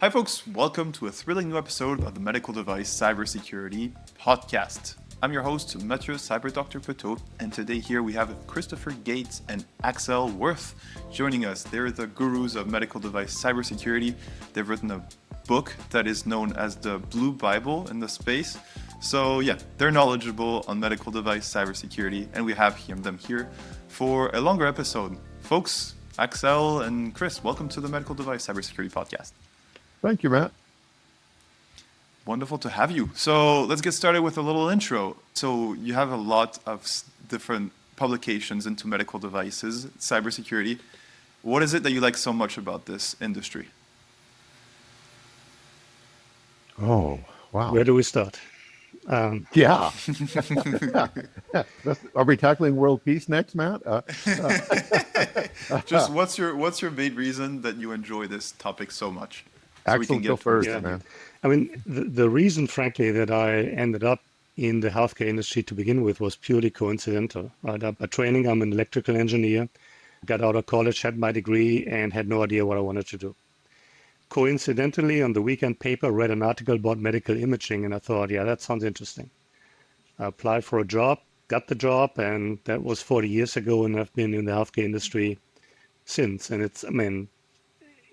Hi, folks. Welcome to a thrilling new episode of the Medical Device Cybersecurity Podcast. I'm your host, Mathieu Cyber Dr. Petot, and today here we have Christopher Gates and Axel Wirth joining us. They're the gurus of medical device cybersecurity. They've written a book that is known as the Blue Bible in the space. So yeah, they're knowledgeable on medical device cybersecurity, and we have them here for a longer episode. Folks, Axel and Chris, welcome to the Medical Device Cybersecurity Podcast. Thank you, Matt. Wonderful to have you. So let's get started with a little intro. So you have a lot of different publications into medical devices, cybersecurity. What is it that you like so much about this industry? Oh, wow. Where do we start? Yeah. Are we tackling world peace next, Matt? Just what's your main reason that you enjoy this topic so much? So Axel, go first, man. I mean, the reason, frankly, that I ended up in the healthcare industry to begin with was purely coincidental. Right? By training, I'm an electrical engineer, got out of college, had my degree, and had no idea what I wanted to do. Coincidentally, on the weekend paper, read an article about medical imaging, and I thought, yeah, that sounds interesting. I applied for a job, got the job, and that was 40 years ago, and I've been in the healthcare industry since. And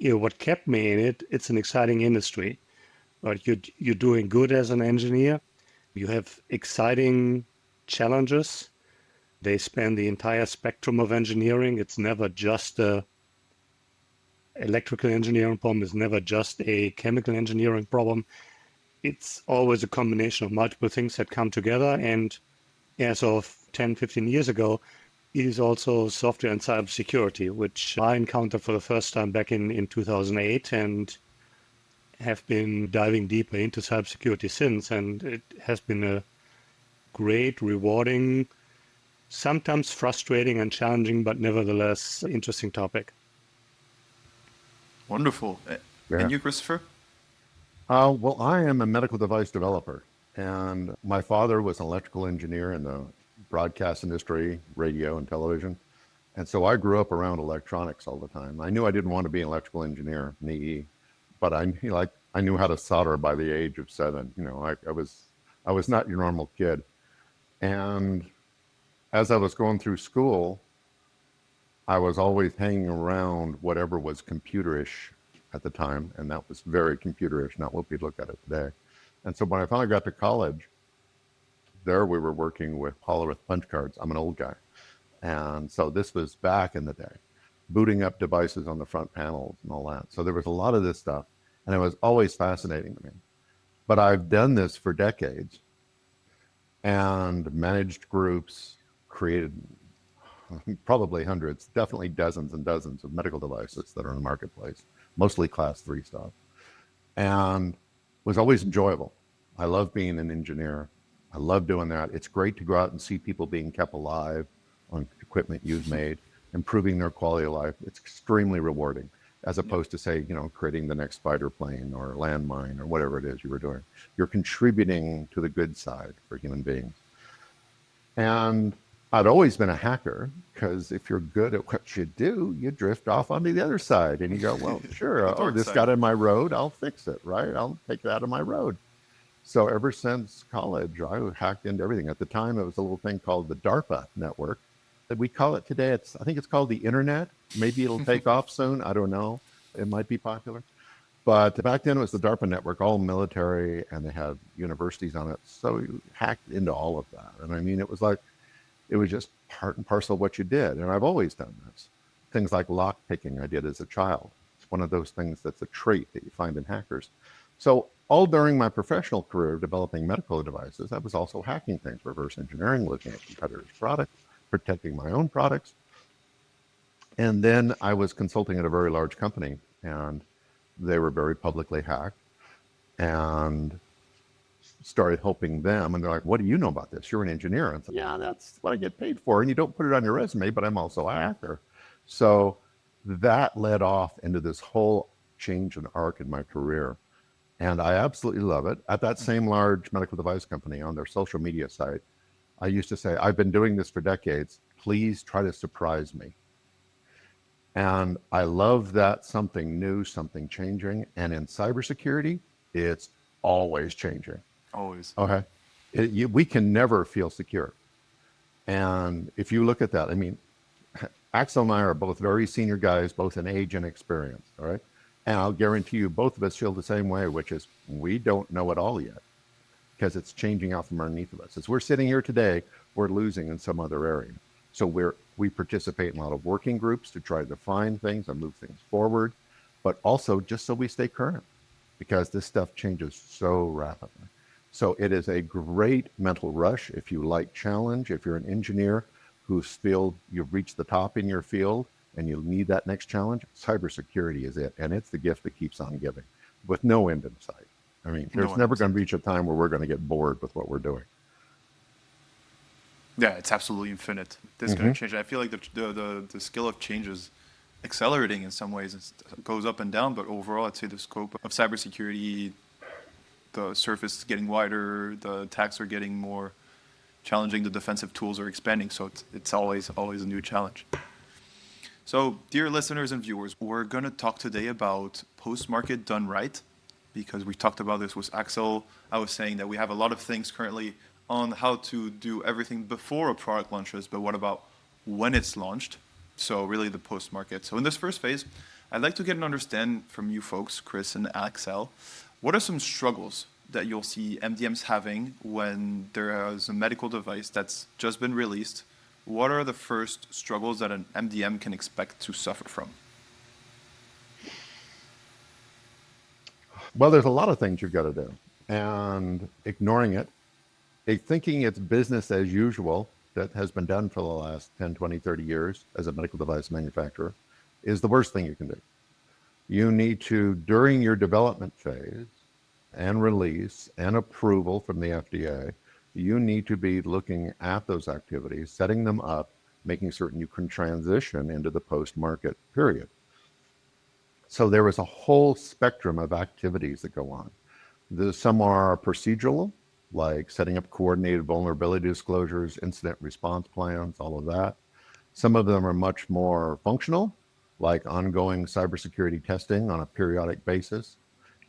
what kept me in it, it's an exciting industry. Right? You're doing good as an engineer. You have exciting challenges. They span the entire spectrum of engineering. It's never just a electrical engineering problem. It's never just a chemical engineering problem. It's always a combination of multiple things that come together. And as of 10, 15 years ago, it is also software and cybersecurity, which I encountered for the first time back in 2008 and have been diving deeper into cybersecurity since. And it has been a great, rewarding, sometimes frustrating and challenging, but nevertheless interesting topic. Wonderful. Yeah. And you, Christopher? Well, I am a medical device developer, and my father was an electrical engineer in the broadcast industry, radio and television. And so I grew up around electronics all the time. I knew I didn't want to be an electrical engineer, an EE, but I knew how to solder by the age of 7. I was not your normal kid. And as I was going through school, I was always hanging around whatever was computerish at the time, and that was very computerish, not what we look at it today. And so when I finally got to college, there we were working with Hollerith punch cards. I'm an old guy. And so this was back in the day, booting up devices on the front panels and all that. So there was a lot of this stuff, and it was always fascinating to me. But I've done this for decades and managed groups, created probably hundreds, definitely dozens and dozens of medical devices that are in the marketplace, mostly class 3 stuff, and was always enjoyable. I love being an engineer. I love doing that. It's great to go out and see people being kept alive on equipment you've made, improving their quality of life. It's extremely rewarding, as opposed to, say, creating the next spider plane or landmine or whatever it is you were doing. You're contributing to the good side for human beings. And I'd always been a hacker, because if you're good at what you do, you drift off onto the other side and you go, well, sure, this got in my road, I'll fix it, right? I'll take it out of my road. So ever since college, I hacked into everything. At the time, it was a little thing called the DARPA network. That we call it today, I think it's called the internet. Maybe it'll take off soon. I don't know. It might be popular. But back then it was the DARPA network, all military, and they had universities on it. So you hacked into all of that. And I mean, it was just part and parcel of what you did. And I've always done this. Things like lock picking I did as a child. It's one of those things that's a trait that you find in hackers. So all during my professional career developing medical devices, I was also hacking things, reverse engineering, looking at competitors' products, protecting my own products. And then I was consulting at a very large company, and they were very publicly hacked, and started helping them. And they're like, what do you know about this? You're an engineer. And I said, yeah, that's what I get paid for. And you don't put it on your resume, but I'm also a hacker. So that led off into this whole change and arc in my career. And I absolutely love it. At that same large medical device company, on their social media site, I used to say, I've been doing this for decades. Please try to surprise me. And I love that something new, something changing. And in cybersecurity, it's always changing. Always. Okay. We can never feel secure. And if you look at that, I mean, Axel and I are both very senior guys, both in age and experience. All right. And I'll guarantee you, both of us feel the same way, which is we don't know it all yet because it's changing out from underneath of us. As we're sitting here today, we're losing in some other area. So we participate in a lot of working groups to try to define things and move things forward, but also just so we stay current because this stuff changes so rapidly. So it is a great mental rush if you like challenge, if you're an engineer whose field you've reached the top in your field and you need that next challenge, cybersecurity is it. And it's the gift that keeps on giving with no end in sight. I mean, there's never going to reach a time where we're going to get bored with what we're doing. Yeah, it's absolutely infinite. This is going to change. I feel like the skill of change is accelerating in some ways. It goes up and down, but overall, I'd say the scope of cybersecurity, the surface is getting wider, the attacks are getting more challenging, the defensive tools are expanding, so it's always a new challenge. So, dear listeners and viewers, we're going to talk today about post-market done right, because we talked about this with Axel. I was saying that we have a lot of things currently on how to do everything before a product launches, but what about when it's launched? So really the post-market. So in this first phase, I'd like to get an understand from you folks, Chris and Axel, what are some struggles that you'll see MDMs having when there is a medical device that's just been released? What are the first struggles that an MDM can expect to suffer from? Well, there's a lot of things you've got to do. And ignoring it, thinking it's business as usual that has been done for the last 10, 20, 30 years as a medical device manufacturer is the worst thing you can do. You need to, during your development phase and release and approval from the FDA, you need to be looking at those activities, setting them up, making certain you can transition into the post-market period. So there is a whole spectrum of activities that go on. Some are procedural, like setting up coordinated vulnerability disclosures, incident response plans, all of that. Some of them are much more functional, like ongoing cybersecurity testing on a periodic basis,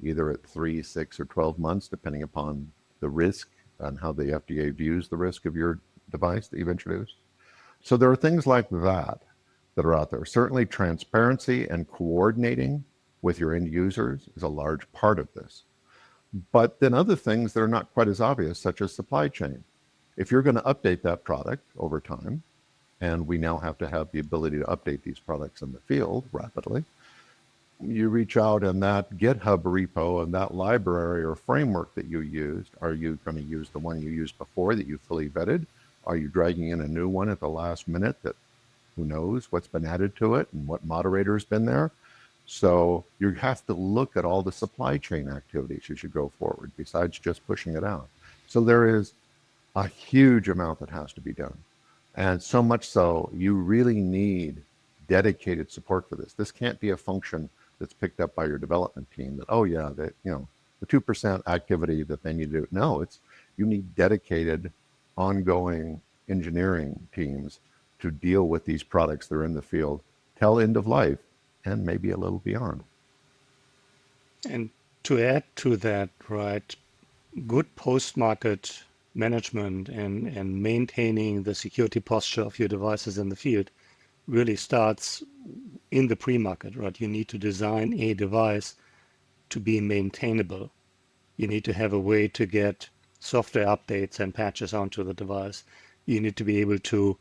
either at 3, 6, or 12 months, depending upon the risk and how the FDA views the risk of your device that you've introduced. So there are things like that are out there. Certainly transparency and coordinating with your end users is a large part of this. But then other things that are not quite as obvious, such as supply chain. If you're going to update that product over time, and we now have to have the ability to update these products in the field rapidly, you reach out in that GitHub repo and that library or framework that you used. Are you going to use the one you used before that you fully vetted? Are you dragging in a new one at the last minute that who knows what's been added to it and what moderator's been there? So you have to look at all the supply chain activities as you go forward, besides just pushing it out. So there is a huge amount that has to be done. And so much so, you really need dedicated support for this. This can't be a function that's picked up by your development team that, oh yeah, that, you know, the 2% activity that they need to do. No, you need dedicated, ongoing engineering teams to deal with these products that are in the field till end of life, and maybe a little beyond. And to add to that, right, good post-market management and maintaining the security posture of your devices in the field really starts in the pre-market, right? You need to design a device to be maintainable. You need to have a way to get software updates and patches onto the device. You need to be able to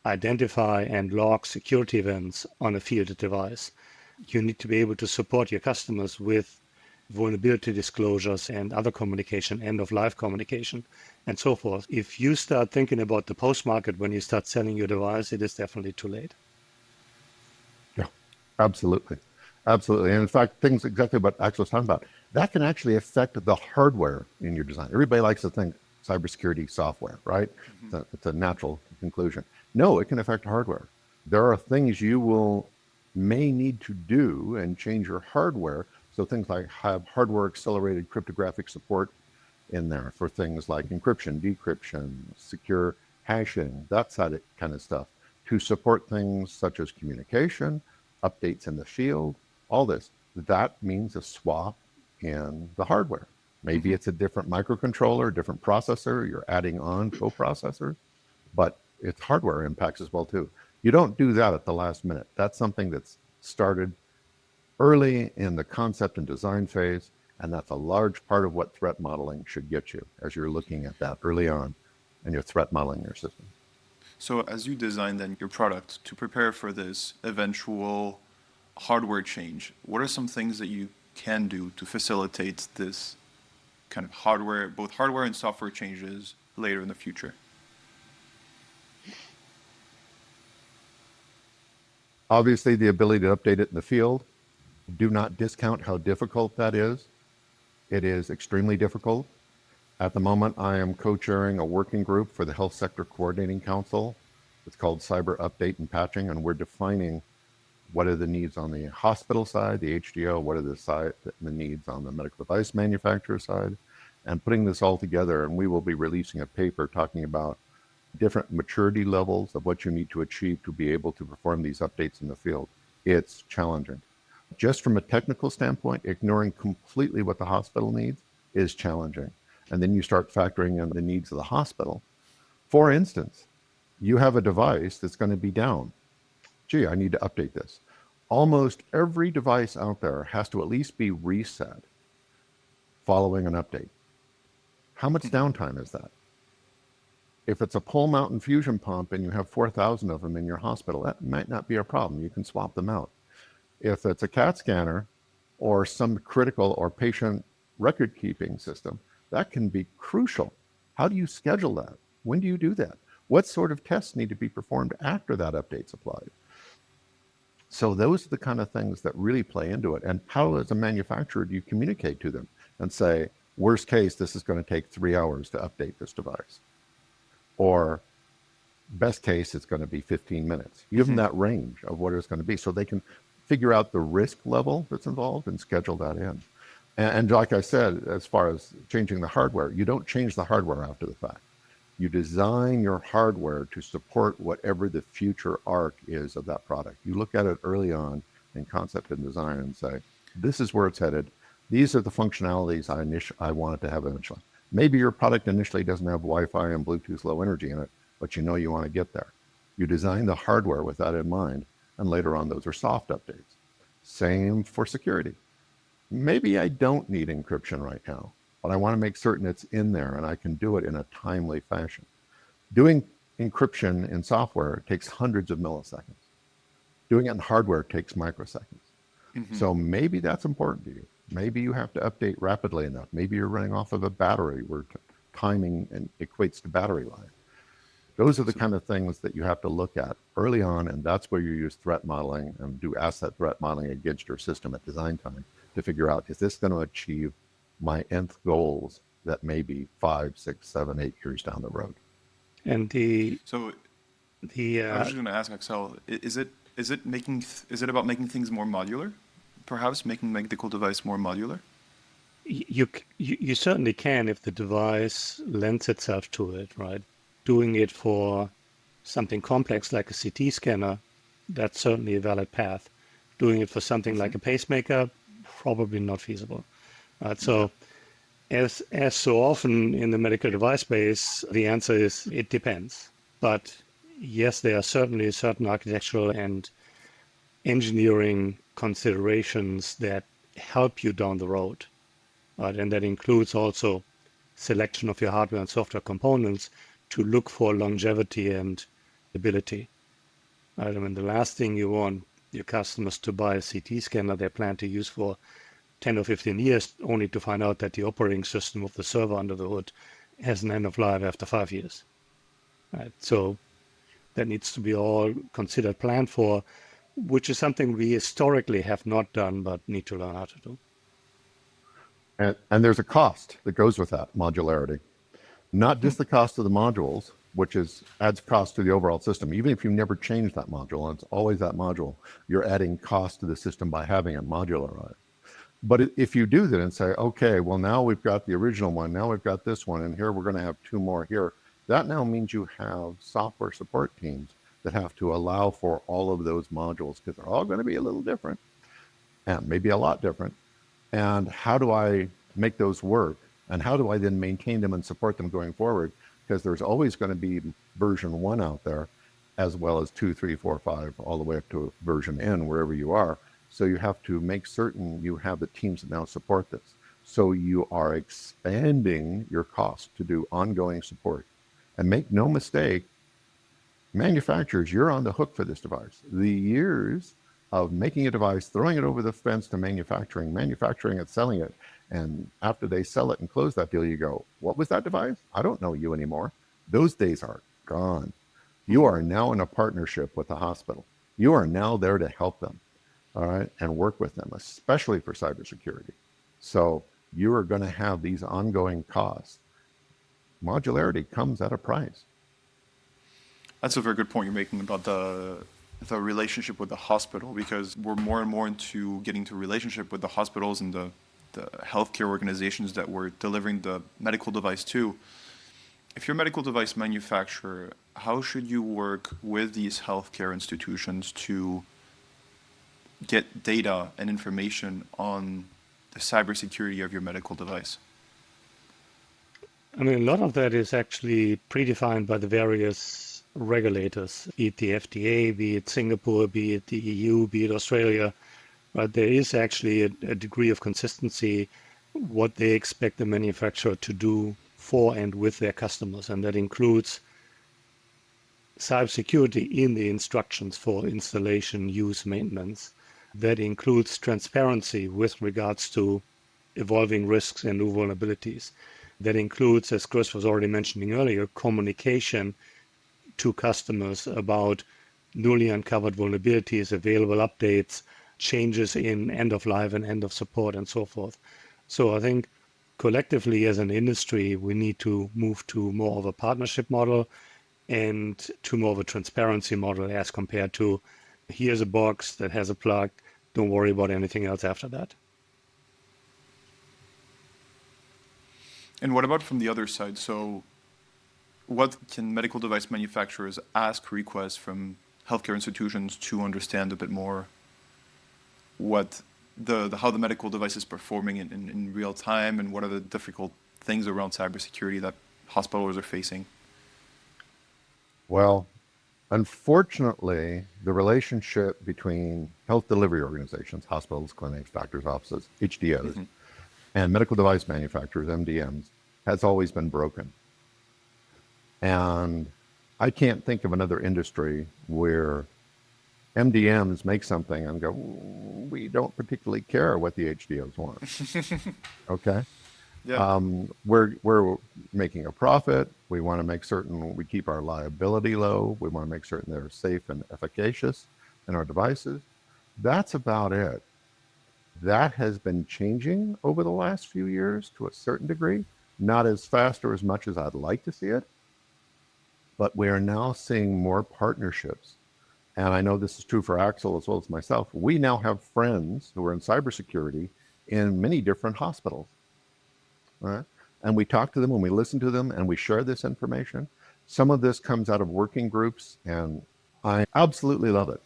identify and log security events on a fielded device. You need to be able to support your customers with vulnerability disclosures and other communication, end-of-life communication, and so forth. If you start thinking about the post-market when you start selling your device, it is definitely too late. Yeah, absolutely. Absolutely. And in fact, things exactly what Axel was talking about, that can actually affect the hardware in your design. Everybody likes to think cybersecurity software, right? Mm-hmm. It's a natural conclusion. No, it can affect hardware. There are things you may need to do and change your hardware. So things like have hardware accelerated cryptographic support in there for things like encryption, decryption, secure hashing, that kind of stuff to support things such as communication, updates in the field, all this. That means a swap in the hardware. Maybe it's a different microcontroller, different processor, you're adding on co-processors, but it's hardware impacts as well too. You don't do that at the last minute. That's something that's started early in the concept and design phase, and that's a large part of what threat modeling should get you as you're looking at that early on and you're threat modeling your system. So as you design then your product to prepare for this eventual hardware change, what are some things that you can do to facilitate this kind of hardware, both hardware and software changes later in the future? Obviously, the ability to update it in the field. Do not discount how difficult that is. It is extremely difficult. At the moment, I am co-chairing a working group for the Health Sector Coordinating Council. It's called Cyber Update and Patching, and we're defining what are the needs on the hospital side, the HDO, what are the needs on the medical device manufacturer side, and putting this all together. And we will be releasing a paper talking about different maturity levels of what you need to achieve to be able to perform these updates in the field. It's challenging. Just from a technical standpoint, ignoring completely what the hospital needs is challenging. And then you start factoring in the needs of the hospital. For instance, you have a device that's going to be down. Gee, I need to update this. Almost every device out there has to at least be reset following an update. How much downtime is that? If it's a pole mount infusion pump and you have 4,000 of them in your hospital, that might not be a problem. You can swap them out. If it's a CAT scanner or some critical or patient record keeping system, that can be crucial. How do you schedule that? When do you do that? What sort of tests need to be performed after that update's applied? So those are the kind of things that really play into it. And how, as a manufacturer, do you communicate to them and say, worst case, this is going to take 3 hours to update this device? Or best case, it's going to be 15 minutes. You give them that range of what it's going to be so they can figure out the risk level that's involved and schedule that in. And like I said, as far as changing the hardware, you don't change the hardware after the fact. You design your hardware to support whatever the future arc is of that product. You look at it early on in concept and design and say, this is where it's headed. These are the functionalities I want it to have eventually. Maybe your product initially doesn't have Wi-Fi and Bluetooth low energy in it, but you know you want to get there. You design the hardware with that in mind, and later on those are soft updates. Same for security. Maybe I don't need encryption right now, but I want to make certain it's in there and I can do it in a timely fashion. Doing encryption in software takes hundreds of milliseconds. Doing it in hardware takes microseconds. So maybe that's important to you. Maybe you have to update rapidly enough. Maybe you're running off of a battery where timing and equates to battery life. Those are the kind of things that you have to look at early on, and that's where you use threat modeling and do asset threat modeling against your system at design time to figure out, is this going to achieve my nth goals that may be 5, 6, 7, 8 years down the road? And I was just going to ask Axel, is it about making things more modular? Perhaps making medical device more modular? You certainly can if the device lends itself to it, right? Doing it for something complex like a CT scanner, that's certainly a valid path. Doing it for something like a pacemaker, probably not feasible. So as so often in the medical device space, the answer is it depends. But yes, there are certainly certain architectural and engineering considerations that help you down the road. Right? And that includes also selection of your hardware and software components to look for longevity and ability. Right? I mean, the last thing you want your customers to buy a CT scanner they plan to use for 10 or 15 years, only to find out that the operating system of the server under the hood has an end of life after 5 years. Right? So that needs to be all considered, planned for, which is something we historically have not done, but need to learn how to do. And there's a cost that goes with that modularity. Not just the cost of the modules, which adds cost to the overall system. Even if you never change that module, and it's always that module, you're adding cost to the system by having it modularized. But if you do that and say, okay, well, now we've got the original one, now we've got this one, and here we're going to have 2 more here, that now means you have software support teams that have to allow for all of those modules because they're all going to be a little different and maybe a lot different. And how do I make those work? And how do I then maintain them and support them going forward? Because there's always going to be version 1 out there, as well as 2, 3, 4, 5, all the way up to version N, wherever you are. So you have to make certain you have the teams that now support this. So you are expanding your cost to do ongoing support. And make no mistake, manufacturers, you're on the hook for this device. The years of making a device, throwing it over the fence to manufacturing it, selling it, and after they sell it and close that deal, you go, what was that device? I don't know you anymore. Those days are gone. You are now in a partnership with the hospital. You are now there to help them, all right, and work with them, especially for cybersecurity. So you are going to have these ongoing costs. Modularity comes at a price. That's a very good point you're making about the relationship with the hospital, because we're more and more into getting to relationship with the hospitals and the healthcare organizations that we're delivering the medical device to. If you're a medical device manufacturer, how should you work with these healthcare institutions to get data and information on the cybersecurity of your medical device? I mean, a lot of that is actually predefined by the various regulators, be it the FDA, be it Singapore, be it the EU, be it Australia. But there is actually a degree of consistency what they expect the manufacturer to do for and with their customers. And that includes cybersecurity in the instructions for installation, use, maintenance. That includes transparency with regards to evolving risks and new vulnerabilities. That includes, as Chris was already mentioning earlier, communication to customers about newly uncovered vulnerabilities, available updates, changes in end of life and end of support, and so forth. So I think collectively as an industry, we need to move to more of a partnership model and to more of a transparency model as compared to here's a box that has a plug, don't worry about anything else after that. And what about from the other side? So what can medical device manufacturers ask, request from healthcare institutions to understand a bit more what how the medical device is performing in real time, and what are the difficult things around cybersecurity that hospitals are facing? Well, unfortunately, the relationship between health delivery organizations, hospitals, clinics, doctors' offices, HDOs, and medical device manufacturers, MDMs, has always been broken. And I can't think of another industry where MDMs make something and go, we don't particularly care what the HDOs want. Okay? Yeah. We're making a profit. We want to make certain we keep our liability low. We want to make certain they're safe and efficacious in our devices. That's about it. That has been changing over the last few years to a certain degree, not as fast or as much as I'd like to see it, but we are now seeing more partnerships. And I know this is true for Axel as well as myself. We now have friends who are in cybersecurity in many different hospitals. Right? And we talk to them and we listen to them and we share this information. Some of this comes out of working groups, and I absolutely love it.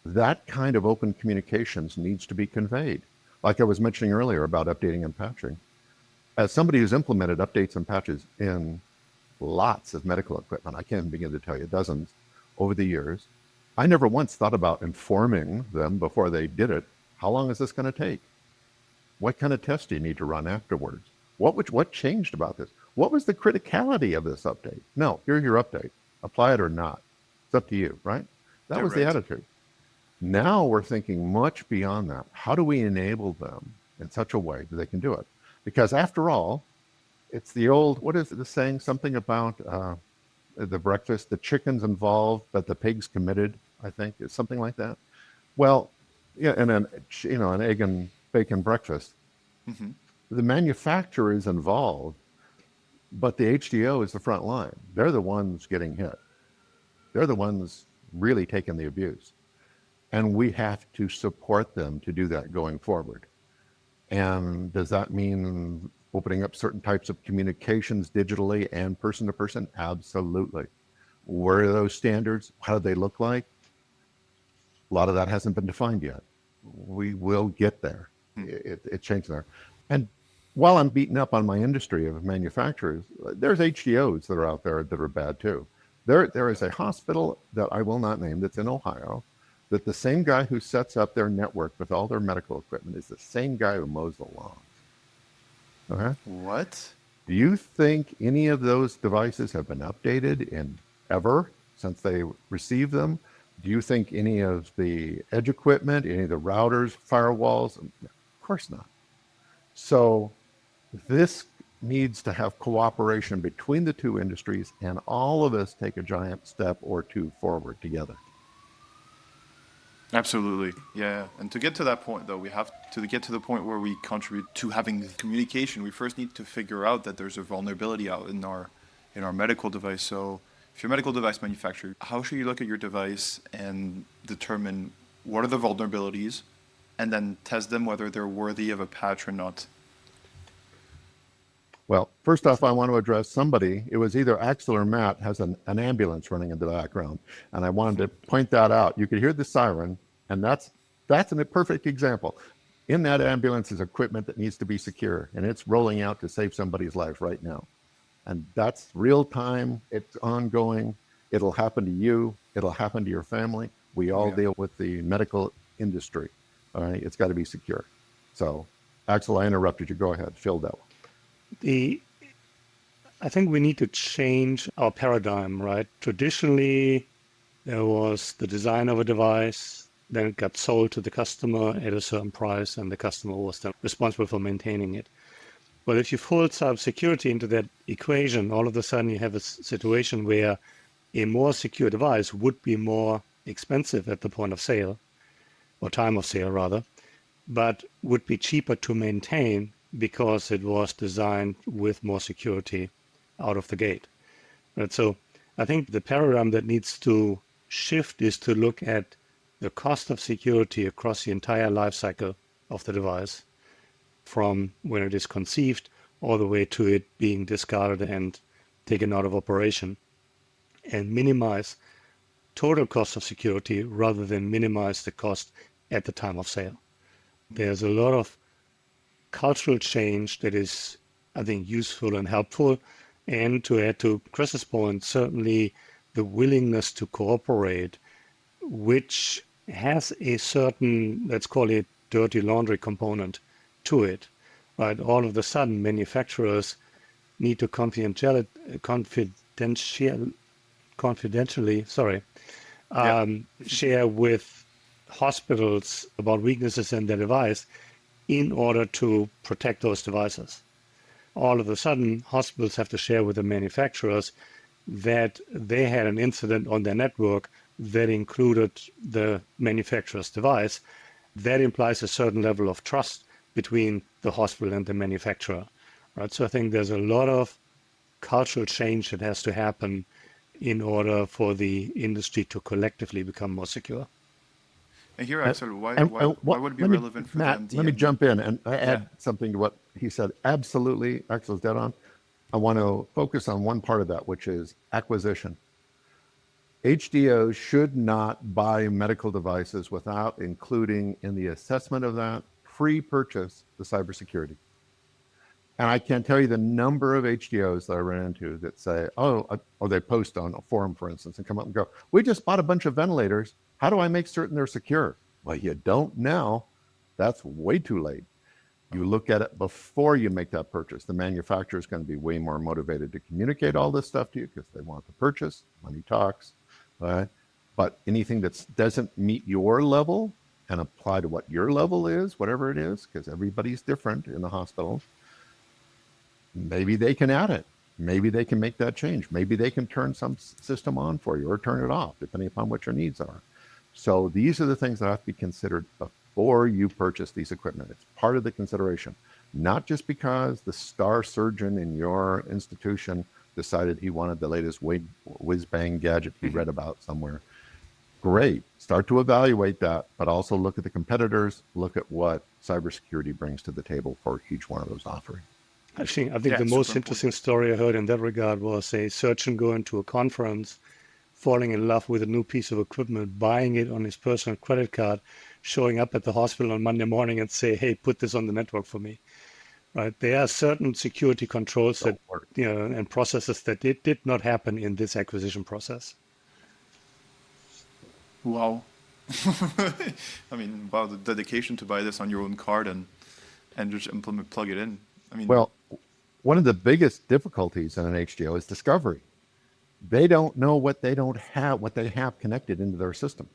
That kind of open communications needs to be conveyed. Like I was mentioning earlier about updating and patching. As somebody who's implemented updates and patches in lots of medical equipment, I can't begin to tell you, dozens over the years, I never once thought about informing them before they did it. How long is this going to take? What kind of tests do you need to run afterwards? What changed about this? What was the criticality of this update? No, here's your update. Apply it or not. It's up to you, right? That was the attitude. Now we're thinking much beyond that. How do we enable them in such a way that they can do it? Because after all, it's the old, what is the saying? Something about the breakfast, the chicken's involved, but the pig's committed, I think. It's something like that. Well, yeah, and an egg and bacon breakfast. Mm-hmm. The manufacturer is involved, but the HDO is the front line. They're the ones getting hit. They're the ones really taking the abuse. And we have to support them to do that going forward. And does that mean opening up certain types of communications digitally and person to person? Absolutely. Where are those standards? How do they look like? A lot of that hasn't been defined yet. We will get there. It changed there. And while I'm beating up on my industry of manufacturers, there's HDOs that are out there that are bad too. There is a hospital that I will not name that's in Ohio, that the same guy who sets up their network with all their medical equipment is the same guy who mows the lawn. Okay? What? Do you think any of those devices have been updated in ever since they received them? Do you think any of the edge equipment, any of the routers, firewalls? Of course not. So this needs to have cooperation between the two industries, and all of us take a giant step or two forward together. Absolutely. Yeah. And to get to that point, though, we have to get to the point where we contribute to having communication. We first need to figure out that there's a vulnerability out in our medical device. So if you're a medical device manufacturer, how should you look at your device and determine what are the vulnerabilities and then test them whether they're worthy of a patch or not? Well, first off, I want to address somebody. It was either Axel or Matt has an ambulance running in the background. And I wanted to point that out. You could hear the siren, and that's a perfect example. In that ambulance is equipment that needs to be secure, and it's rolling out to save somebody's life right now. And that's real time. It's ongoing. It'll happen to you. It'll happen to your family. We all deal with the medical industry. All right. It's got to be secure. So, Axel, I interrupted you. Go ahead. Fill that one. I think we need to change our paradigm, right? Traditionally, there was the design of a device, then it got sold to the customer at a certain price, and the customer was then responsible for maintaining it. But if you fold cybersecurity into that equation, all of a sudden you have a situation where a more secure device would be more expensive at the point of sale, or time of sale rather, but would be cheaper to maintain because it was designed with more security out of the gate. Right? So I think the paradigm that needs to shift is to look at the cost of security across the entire life cycle of the device, from when it is conceived all the way to it being discarded and taken out of operation, and minimize total cost of security rather than minimize the cost at the time of sale. There's a lot of cultural change that is, I think, useful and helpful. And to add to Chris's point, certainly the willingness to cooperate, which has a certain, let's call it, dirty laundry component to it. Right? All of a sudden, manufacturers need to confidentially share with hospitals about weaknesses in their device in order to protect those devices. All of a sudden, hospitals have to share with the manufacturers that they had an incident on their network that included the manufacturer's device. That implies a certain level of trust between the hospital and the manufacturer. Right? So I think there's a lot of cultural change that has to happen in order for the industry to collectively become more secure. And here, Axel, why would it be relevant for Matt, them? let me jump in and add something to what he said. Absolutely, Axel's dead on. I want to focus on one part of that, which is acquisition. HDOs should not buy medical devices without including in the assessment of that pre-purchase the cybersecurity. And I can't tell you the number of HDOs that I ran into that say, or they post on a forum, for instance, and come up and go, we just bought a bunch of ventilators. How do I make certain they're secure? Well, you don't now. That's way too late. You look at it before you make that purchase. The manufacturer is going to be way more motivated to communicate all this stuff to you because they want the purchase. Money talks. Right? But anything that doesn't meet your level and apply to what your level is, whatever it is, because everybody's different in the hospital, maybe they can add it. Maybe they can make that change. Maybe they can turn some system on for you or turn it off, depending upon what your needs are. So these are the things that have to be considered before you purchase these equipment. It's part of the consideration, not just because the star surgeon in your institution decided he wanted the latest whiz-bang gadget he read about somewhere. Great. Start to evaluate that, but also look at the competitors, look at what cybersecurity brings to the table for each one of those offerings. Actually, I think the most interesting story I heard in that regard was a surgeon going to a conference falling in love with a new piece of equipment, buying it on his personal credit card, showing up at the hospital on Monday morning and say, hey, put this on the network for me, right? There are certain security controls that, and processes that did not happen in this acquisition process. Wow. I mean, wow, the dedication to buy this on your own card and just plug it in. I mean, well, one of the biggest difficulties in an HDO is discovery. They don't know what they have connected into their system.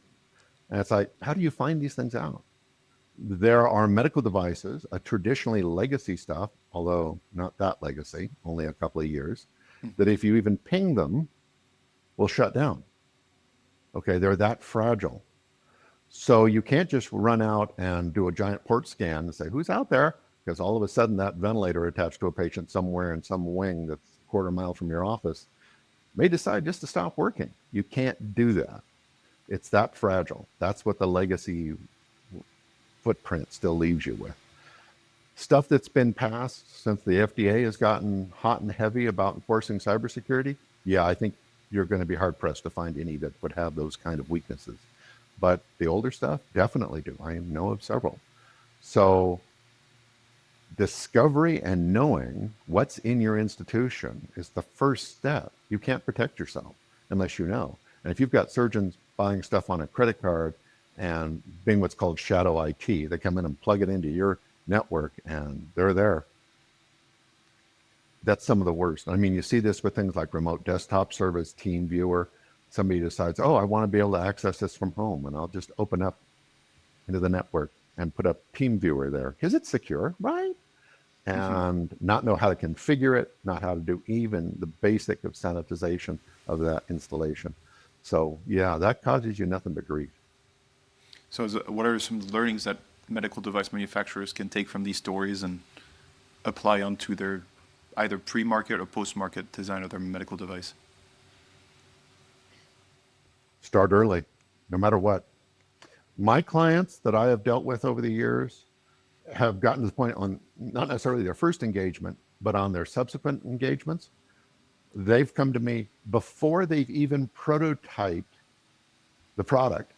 And it's like, how do you find these things out? There are medical devices, traditionally legacy stuff, although not that legacy, only a couple of years, that if you even ping them, will shut down. Okay, they're that fragile. So you can't just run out and do a giant port scan and say, who's out there? Because all of a sudden that ventilator attached to a patient somewhere in some wing that's a quarter mile from your office may decide just to stop working. You can't do that. It's that fragile. That's what the legacy footprint still leaves you with. Stuff that's been passed since the FDA has gotten hot and heavy about enforcing cybersecurity, yeah, I think you're going to be hard pressed to find any that would have those kind of weaknesses. But the older stuff definitely do. I know of several. So discovery and knowing what's in your institution is the first step. You can't protect yourself unless you know. And if you've got surgeons buying stuff on a credit card and being what's called shadow IT, they come in and plug it into your network and they're there. That's some of the worst. I mean, you see this with things like remote desktop service, team viewer. Somebody decides, oh, I want to be able to access this from home, and I'll just open up into the network and put up team viewer there. Is it secure? Right. And not know how to configure it, not how to do even the basic of sanitization of that installation. So yeah, that causes you nothing but grief. So what are some learnings that medical device manufacturers can take from these stories and apply onto their either pre-market or post-market design of their medical device? Start early, no matter what. My clients that I have dealt with over the years have gotten to the point on not necessarily their first engagement, but on their subsequent engagements. They've come to me before they've even prototyped the product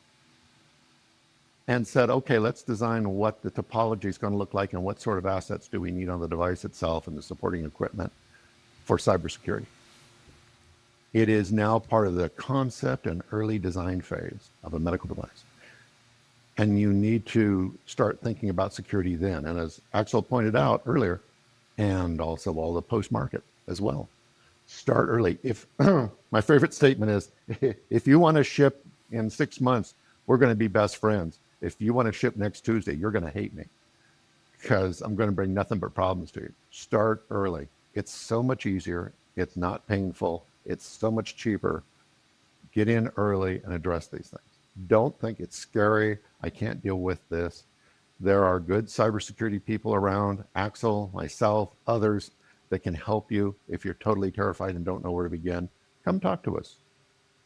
and said, okay, let's design what the topology is going to look like and what sort of assets do we need on the device itself and the supporting equipment for cybersecurity. It is now part of the concept and early design phase of a medical device. And you need to start thinking about security then. And as Axel pointed out earlier, and also all the post-market as well, start early. If my favorite statement is, if you want to ship in 6 months, we're going to be best friends. If you want to ship next Tuesday, you're going to hate me because I'm going to bring nothing but problems to you. Start early. It's so much easier. It's not painful. It's so much cheaper. Get in early and address these things. Don't think it's scary. I can't deal with this. There are good cybersecurity people around, Axel, myself, others that can help you. If you're totally terrified and don't know where to begin, come talk to us.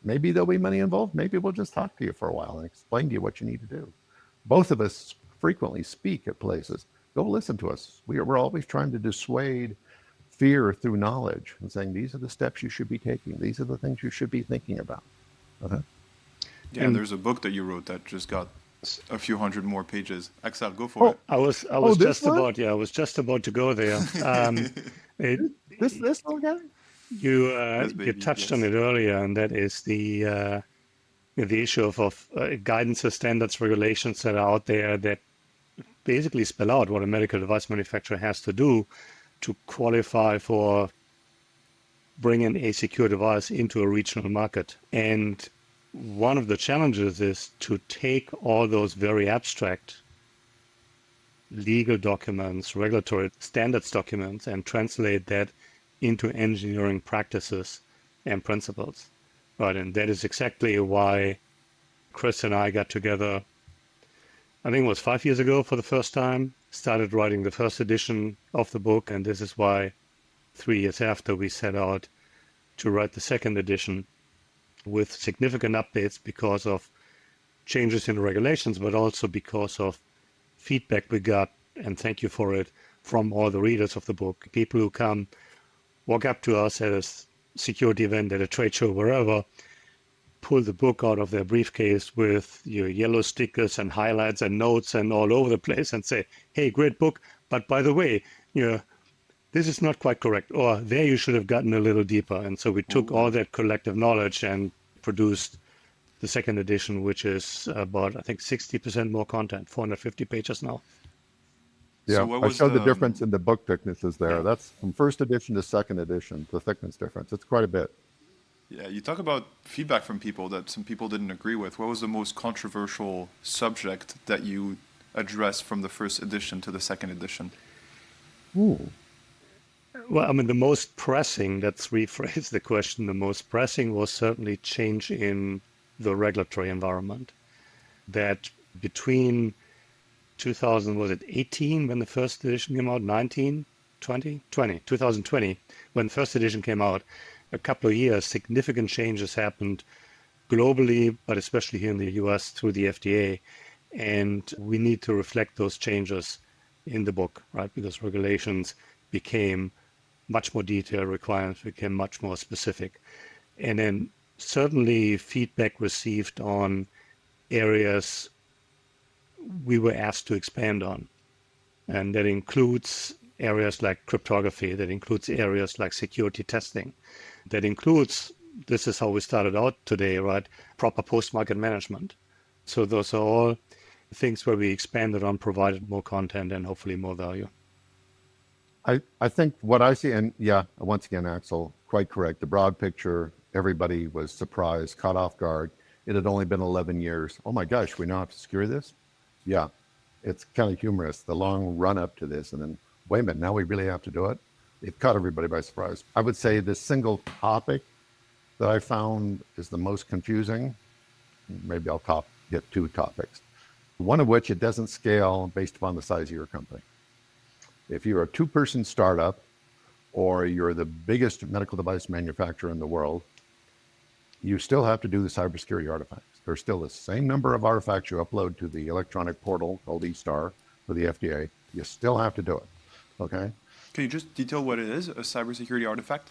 Maybe there'll be money involved. Maybe we'll just talk to you for a while and explain to you what you need to do. Both of us frequently speak at places. Go listen to us. We're always trying to dissuade fear through knowledge and saying, these are the steps you should be taking. These are the things you should be thinking about. Yeah, and there's a book that you wrote that just got a few hundred more pages. Axel, go for it. I was just about to go there. This little guy? You touched on it earlier, and that is the issue of guidances, standards, regulations that are out there that basically spell out what a medical device manufacturer has to do to qualify for bringing a secure device into a regional market. And one of the challenges is to take all those very abstract legal documents, regulatory standards documents, and translate that into engineering practices and principles. Right, and that is exactly why Chris and I got together, I think it was 5 years ago for the first time, started writing the first edition of the book, and this is why 3 years after we set out to write the second edition with significant updates because of changes in regulations, but also because of feedback we got, and thank you for it, from all the readers of the book. People who walk up to us at a security event, at a trade show, wherever, pull the book out of their briefcase with your yellow stickers and highlights and notes and all over the place and say, hey, great book, but by the way, this is not quite correct, or there you should have gotten a little deeper. And so we took all that collective knowledge and produced the second edition, which is about, I think, 60% more content, 450 pages now. Yeah, So what I was showed the difference in the book thicknesses there. Yeah. That's from first edition to second edition, the thickness difference. It's quite a bit. Yeah, you talk about feedback from people that some people didn't agree with. What was the most controversial subject that you addressed from the first edition to the second edition? Ooh. Well, I mean, the most pressing, let's rephrase the question, the most pressing was certainly change in the regulatory environment. That between 2018 when the first edition came out, 19, 20, 2020, when the first edition came out, a couple of years, significant changes happened globally, but especially here in the US through the FDA. And we need to reflect those changes in the book, right? Because regulations became much more detailed, requirements became much more specific. And then certainly feedback received on areas we were asked to expand on. And that includes areas like cryptography, that includes areas like security testing, that includes, this is how we started out today, right? Proper post-market management. So those are all things where we expanded on, provided more content and hopefully more value. I think what I see, and yeah, once again, Axel, quite correct. The broad picture, everybody was surprised, caught off guard. It had only been 11 years. Oh my gosh, we now have to secure this? Yeah, it's kind of humorous, the long run up to this. And then, wait a minute, now we really have to do it? It caught everybody by surprise. I would say the single topic that I found is the most confusing. Maybe I'll get two topics. One of which, it doesn't scale based upon the size of your company. If you're a two-person startup or you're the biggest medical device manufacturer in the world, you still have to do the cybersecurity artifacts. There's still the same number of artifacts you upload to the electronic portal called eStar for the FDA. You still have to do it, okay? Can you just detail what it is, a cybersecurity artifact?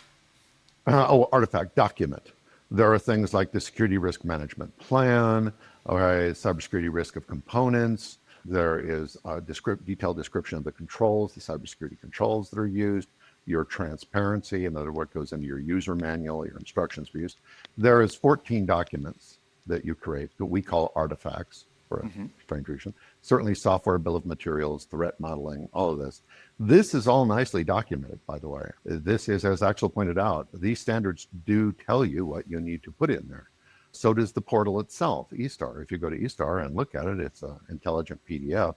Artifact document. There are things like the security risk management plan, okay, cybersecurity risk of components. There is a detailed description of the controls, the cybersecurity controls that are used, your transparency, in other words, what goes into your user manual, your instructions for use. There is 14 documents that you create that we call artifacts for a strange reason. Certainly software, bill of materials, threat modeling, all of this. This is all nicely documented, by the way. This is, as Axel pointed out, these standards do tell you what you need to put in there. So does the portal itself, eStar. If you go to eStar and look at it, it's an intelligent PDF.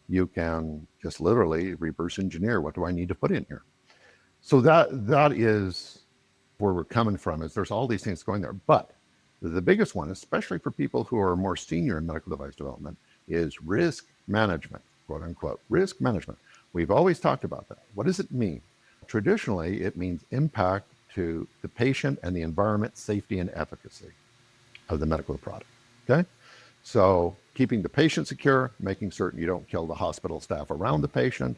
You can just literally reverse engineer, what do I need to put in here? So that is where we're coming from, is there's all these things going there. But the biggest one, especially for people who are more senior in medical device development, is risk management, quote unquote, risk management. We've always talked about that. What does it mean? Traditionally, it means impact to the patient and the environment, safety and efficacy of the medical product, okay? So keeping the patient secure, making certain you don't kill the hospital staff around the patient.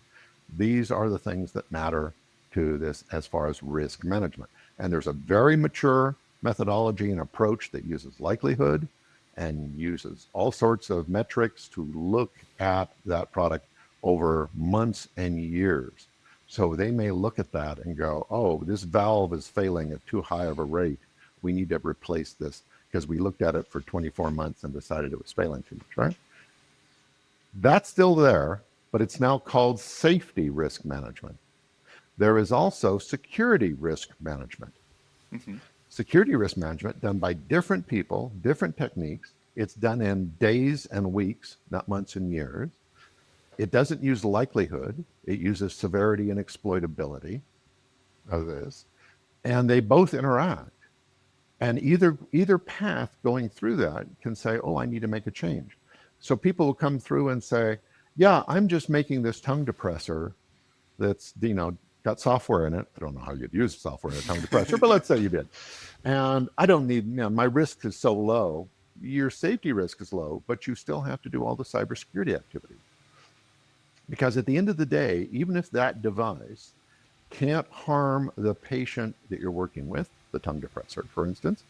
These are the things that matter to this as far as risk management. And there's a very mature methodology and approach that uses likelihood and uses all sorts of metrics to look at that product over months and years. So they may look at that and go, oh, this valve is failing at too high of a rate. We need to replace this because we looked at it for 24 months and decided it was failing too much, right? That's still there, but it's now called safety risk management. There is also security risk management. Security risk management done by different people, different techniques. It's done in days and weeks, not months and years. It doesn't use likelihood. It uses severity and exploitability of this. And they both interact. And either path going through that can say, oh, I need to make a change. So people will come through and say, yeah, I'm just making this tongue depressor that's, got software in it. I don't know how you'd use software in a tongue depressor, but let's say you did. And I don't need, my risk is so low. Your safety risk is low, but you still have to do all the cybersecurity activity. Because at the end of the day, even if that device can't harm the patient that you're working with, the tongue depressor, for instance,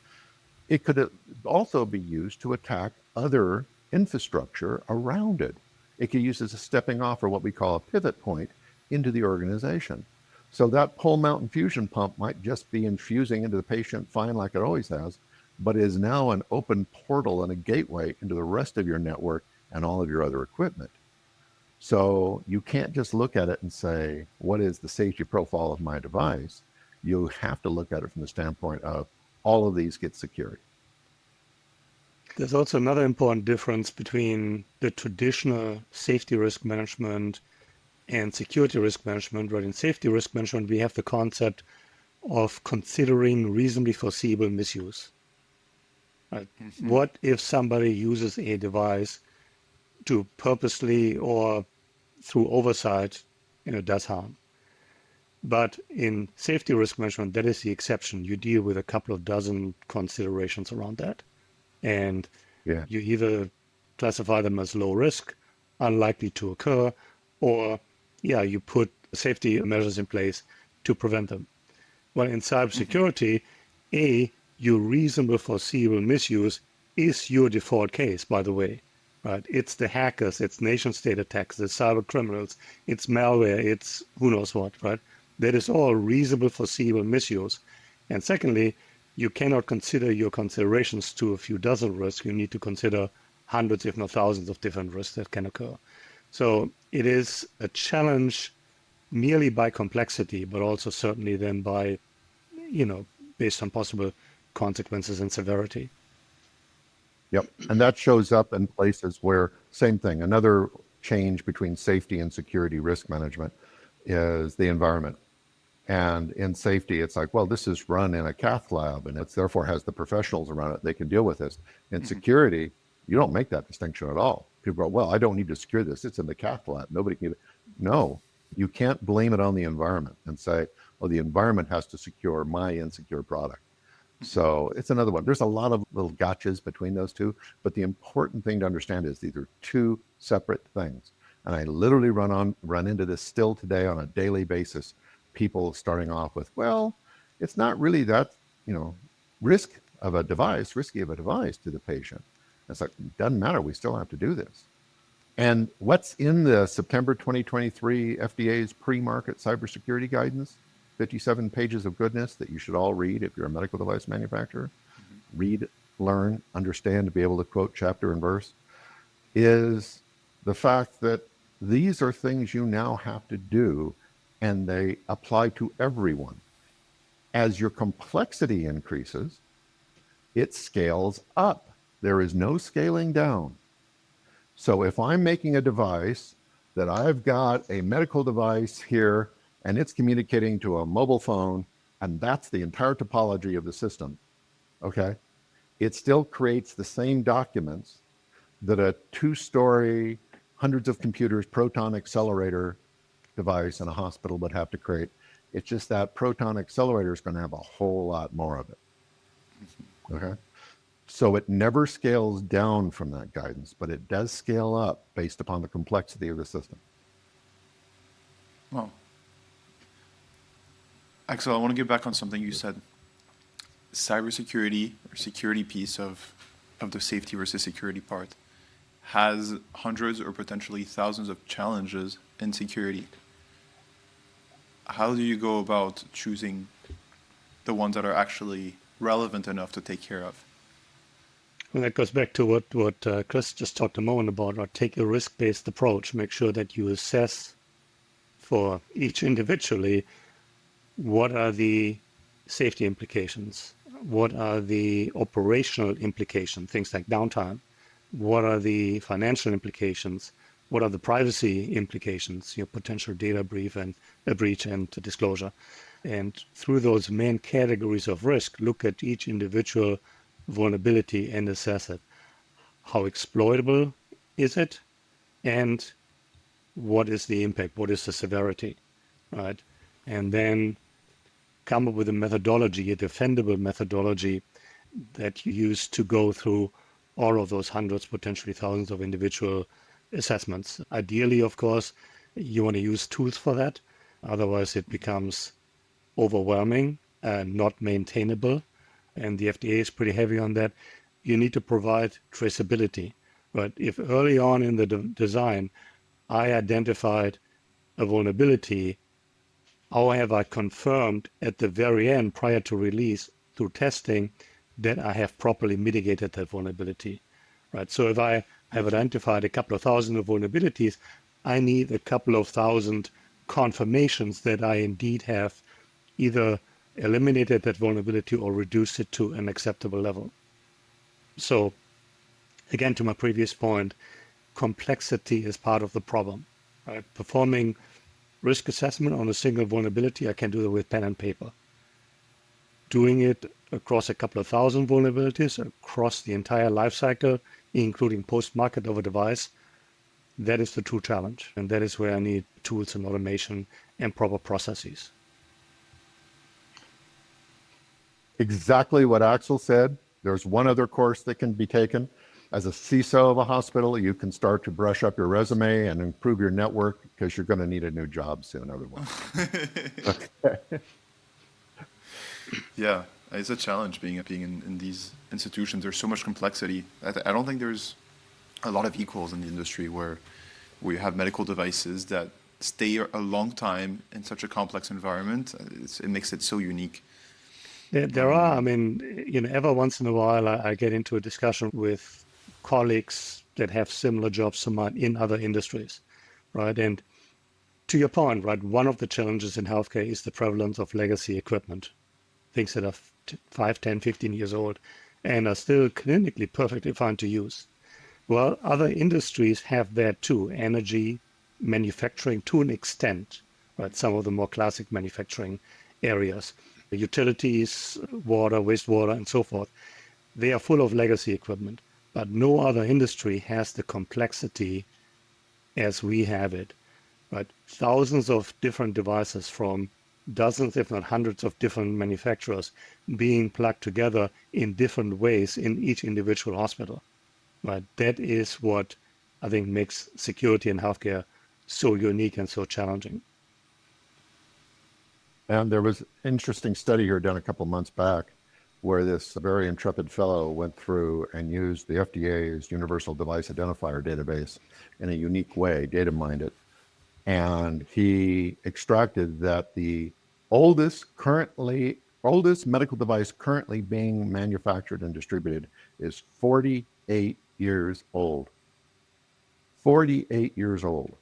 It could also be used to attack other infrastructure around it. It could be used as a stepping off, or what we call a pivot point, into the organization. So that pole mountain fusion pump might just be infusing into the patient fine like it always has, but is now an open portal and a gateway into the rest of your network and all of your other equipment. So you can't just look at it and say, what is the safety profile of my device? You have to look at it from the standpoint of all of these get secured. There's also another important difference between the traditional safety risk management and security risk management. Right? In safety risk management, we have the concept of considering reasonably foreseeable misuse. Right? Mm-hmm. What if somebody uses a device to purposely or through oversight, does harm? But in safety risk management, that is the exception. You deal with a couple of dozen considerations around that. And Yeah. you either classify them as low risk, unlikely to occur, or you put safety measures in place to prevent them. Well, in cybersecurity, your reasonable foreseeable misuse is your default case, by the way. Right? It's the hackers, it's nation state attacks, it's cyber criminals, it's malware, it's who knows what, right? That is all reasonable foreseeable misuse. And secondly, you cannot consider your considerations to a few dozen risks. You need to consider hundreds, if not thousands, of different risks that can occur. So it is a challenge merely by complexity, but also certainly then by, based on possible consequences and severity. Yep. And that shows up in places where, same thing, another change between safety and security risk management is the environment. And in safety, it's like, well, this is run in a cath lab and it's therefore has the professionals around it. They can deal with this. In security, you don't make that distinction at all. People go, well, I don't need to secure this. It's in the cath lab. Nobody can. No, you can't blame it on the environment and say, well, the environment has to secure my insecure product. So it's another one. There's a lot of little gotchas between those two, but the important thing to understand is these are two separate things. And I literally run into this still today on a daily basis. People starting off with, well, it's not really that, risky of a device to the patient. It's like, it doesn't matter. We still have to do this. And what's in the September 2023 FDA's pre-market cybersecurity guidance? 57 pages of goodness that you should all read if you're a medical device manufacturer. Read, learn, understand, to be able to quote chapter and verse, is the fact that these are things you now have to do, and they apply to everyone. As your complexity increases, it scales up. There is no scaling down. So if I'm making a device that I've got a medical device here and it's communicating to a mobile phone, and that's the entire topology of the system, okay? It still creates the same documents that a 2-story, hundreds of computers, proton accelerator device in a hospital would have to create. It's just that proton accelerator is going to have a whole lot more of it, okay? So it never scales down from that guidance, but it does scale up based upon the complexity of the system. Well, Axel, I want to get back on something you said. Cybersecurity, or security piece of the safety versus security part, has hundreds or potentially thousands of challenges in security. How do you go about choosing the ones that are actually relevant enough to take care of? Well, that goes back to what Chris just talked a moment about, or take a risk-based approach. Make sure that you assess for each individually what are the safety implications, what are the operational implications, things like downtime, what are the financial implications, what are the privacy implications, your potential data breach and disclosure. And through those main categories of risk, look at each individual vulnerability and assess it. How exploitable is it? And what is the impact? What is the severity, right? And then come up with a methodology, a defendable methodology that you use to go through all of those hundreds, potentially thousands of individual assessments. Ideally, of course, you want to use tools for that. Otherwise, it becomes overwhelming and not maintainable. and the FDA is pretty heavy on that, you need to provide traceability. But if early on in the design, I identified a vulnerability, how have I confirmed at the very end, prior to release, through testing, that I have properly mitigated that vulnerability, right? So if I have identified a couple of thousand of vulnerabilities, I need a couple of thousand confirmations that I indeed have either eliminated that vulnerability or reduced it to an acceptable level. So again, to my previous point, complexity is part of the problem, right? Performing risk assessment on a single vulnerability, I can do that with pen and paper. Doing it across a couple of thousand vulnerabilities across the entire lifecycle, including post-market of a device, that is the true challenge. And that is where I need tools and automation and proper processes. Exactly what Axel said. There's one other course that can be taken. As a CISO of a hospital, you can start to brush up your resume and improve your network because you're going to need a new job soon otherwise. Okay. Yeah, it's a challenge being in these institutions. There's so much complexity. I don't think there's a lot of equals in the industry where you have medical devices that stay a long time in such a complex environment. It makes it so unique. There are, I mean, every once in a while I get into a discussion with colleagues that have similar jobs to mine in other industries, right? And to your point, right, one of the challenges in healthcare is the prevalence of legacy equipment, things that are 5, 10, 15 years old and are still clinically perfectly fine to use. Well, other industries have that too, energy, manufacturing to an extent, right? Some of the more classic manufacturing areas, utilities, water, wastewater, and so forth. They are full of legacy equipment, but no other industry has the complexity as we have it, right? Thousands of different devices from dozens, if not hundreds of different manufacturers being plugged together in different ways in each individual hospital, right? That is what I think makes security in healthcare so unique and so challenging. And there was an interesting study here done a couple months back where this very intrepid fellow went through and used the FDA's Universal Device Identifier database in a unique way, data mined it. And he extracted that the oldest medical device currently being manufactured and distributed is 48 years old. 48 years old.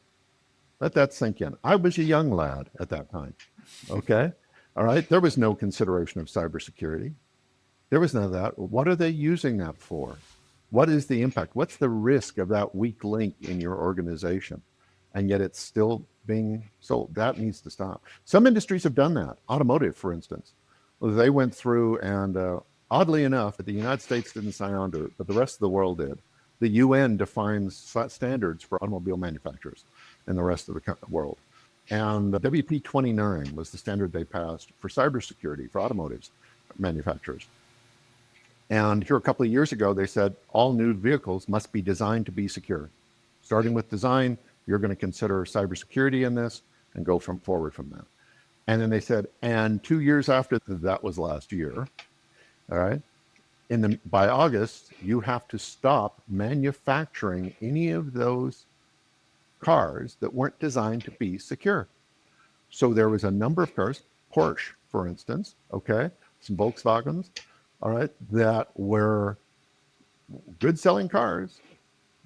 Let that sink in. I was a young lad at that time. Okay. All right. There was no consideration of cybersecurity. There was none of that. What are they using that for? What is the impact? What's the risk of that weak link in your organization? And yet it's still being sold. That needs to stop. Some industries have done that. Automotive, for instance. They went through and oddly enough, the United States didn't sign on to it, but the rest of the world did. The UN defines standards for automobile manufacturers in the rest of the world. And the WP29 was the standard they passed for cybersecurity for automotive manufacturers. And here a couple of years ago, they said all new vehicles must be designed to be secure. Starting with design, you're going to consider cybersecurity in this and go forward from that. And then they said, and 2 years after that was last year, all right, by August, you have to stop manufacturing any of those cars that weren't designed to be secure. So there was a number of cars, Porsche, for instance, okay, some Volkswagens, all right, that were good selling cars.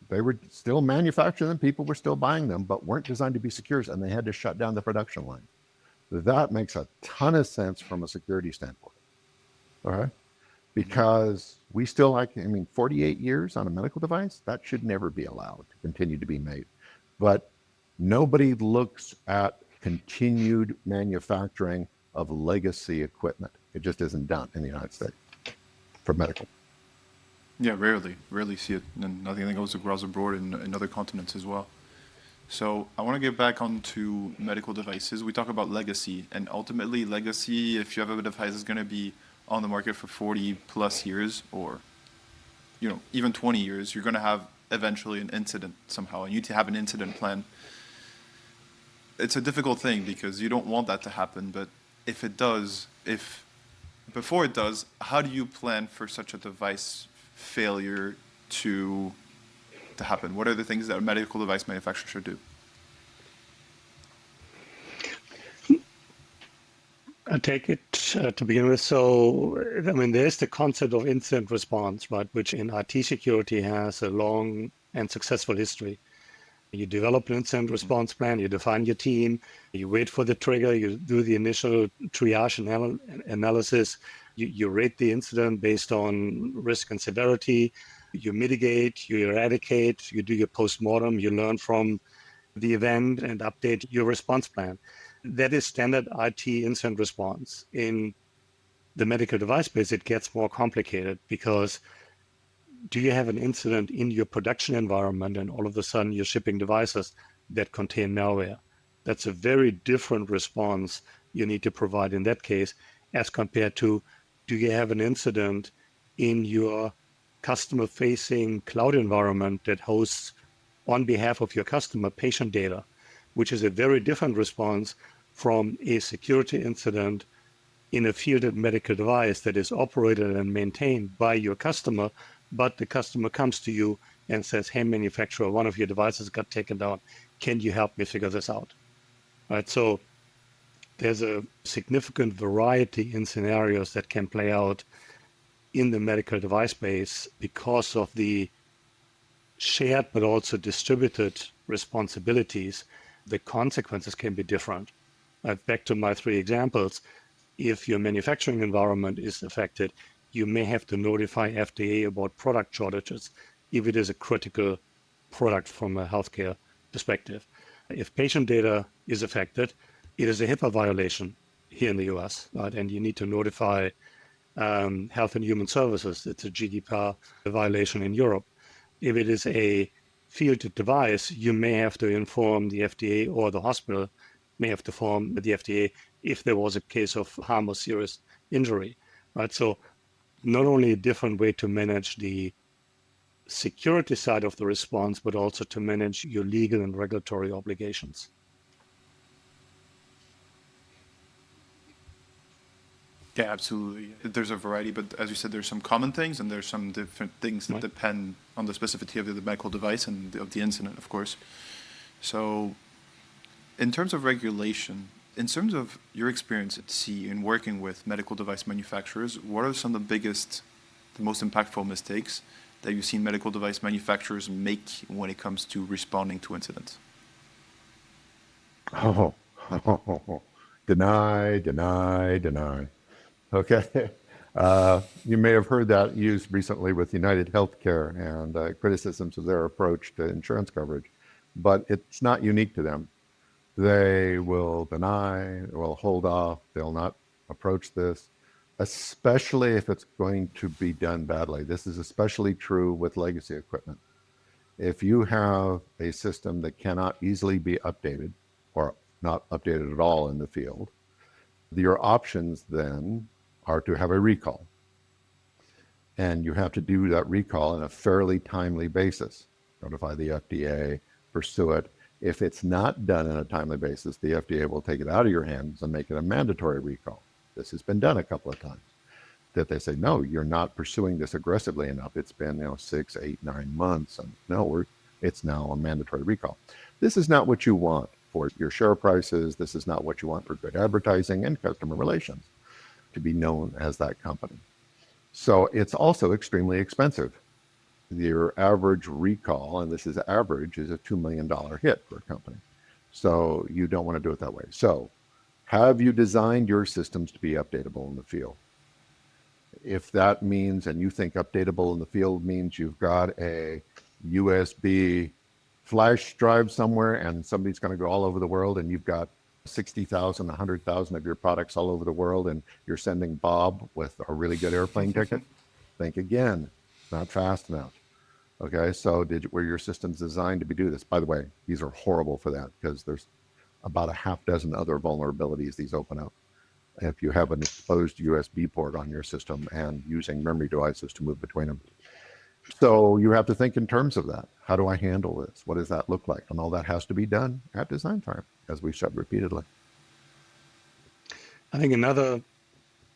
They were still manufacturing them, people were still buying them, but weren't designed to be secure, and they had to shut down the production line. That makes a ton of sense from a security standpoint, all right? Because we still 48 years on a medical device, that should never be allowed to continue to be made. But nobody looks at continued manufacturing of legacy equipment. It just isn't done in the United States for medical. Yeah, rarely see it, and I think that goes across the board in other continents as well. So I want to get back onto medical devices. We talk about legacy, and ultimately legacy, if you have a device that's going to be on the market for 40 plus years, or even 20 years, you're going to have eventually an incident somehow, and you need to have an incident plan. It's a difficult thing because you don't want that to happen, but if it does, if before it does, how do you plan for such a device failure to happen? What are the things that a medical device manufacturer should do? I'll take it to begin with. So, I mean, there's the concept of incident response, right, which in IT security has a long and successful history. You develop an incident response plan, you define your team, you wait for the trigger, you do the initial triage analysis, you rate the incident based on risk and severity, you mitigate, you eradicate, you do your post-mortem, you learn from the event and update your response plan. That is standard IT incident response. In the medical device space, it gets more complicated because do you have an incident in your production environment and all of a sudden you're shipping devices that contain malware? That's a very different response you need to provide in that case as compared to do you have an incident in your customer-facing cloud environment that hosts on behalf of your customer patient data, which is a very different response from a security incident in a fielded medical device that is operated and maintained by your customer, but the customer comes to you and says, hey, manufacturer, one of your devices got taken down. Can you help me figure this out? Right. So there's a significant variety in scenarios that can play out in the medical device space because of the shared but also distributed responsibilities. The consequences can be different. Back to my three examples. If your manufacturing environment is affected, you may have to notify FDA about product shortages if it is a critical product from a healthcare perspective. If patient data is affected, it is a HIPAA violation here in the US, right? And you need to notify Health and Human Services. It's a GDPR violation in Europe. If it is a fielded device, you may have to inform the FDA, or the hospital may have to inform the FDA if there was a case of harm or serious injury, right? So not only a different way to manage the security side of the response, but also to manage your legal and regulatory obligations. Yeah, absolutely. There's a variety, but as you said, there's some common things and there's some different things that depend on the specificity of the medical device and of the incident, of course. So in terms of regulation, in terms of your experience at sea in working with medical device manufacturers, what are some of the most impactful mistakes that you've seen medical device manufacturers make when it comes to responding to incidents? Deny. Okay. You may have heard that used recently with United Healthcare and criticisms of their approach to insurance coverage, but it's not unique to them. They will deny, will hold off, they'll not approach this, especially if it's going to be done badly. This is especially true with legacy equipment. If you have a system that cannot easily be updated or not updated at all in the field, your options then are to have a recall. And you have to do that recall on a fairly timely basis. Notify the FDA, pursue it. If it's not done on a timely basis, the FDA will take it out of your hands and make it a mandatory recall. This has been done a couple of times. That they say, no, you're not pursuing this aggressively enough. It's been 6, 8, 9 months, and no, it's now a mandatory recall. This is not what you want for your share prices. This is not what you want for good advertising and customer relations, to be known as that company. So it's also extremely expensive. Your average recall, and this is average, is a $2 million hit for a company. So you don't want to do it that way. So have you designed your systems to be updatable in the field? If that means, and you think updatable in the field means you've got a USB flash drive somewhere and somebody's going to go all over the world and you've got 60,000, 100,000 of your products all over the world and you're sending Bob with a really good airplane ticket, think again, not fast enough. Okay, so were your systems designed to do this? By the way, these are horrible for that because there's about a half dozen other vulnerabilities these open up. If you have an exposed USB port on your system and using memory devices to move between them. So you have to think in terms of that. How do I handle this? What does that look like? And all that has to be done at design time, as we've said repeatedly. I think another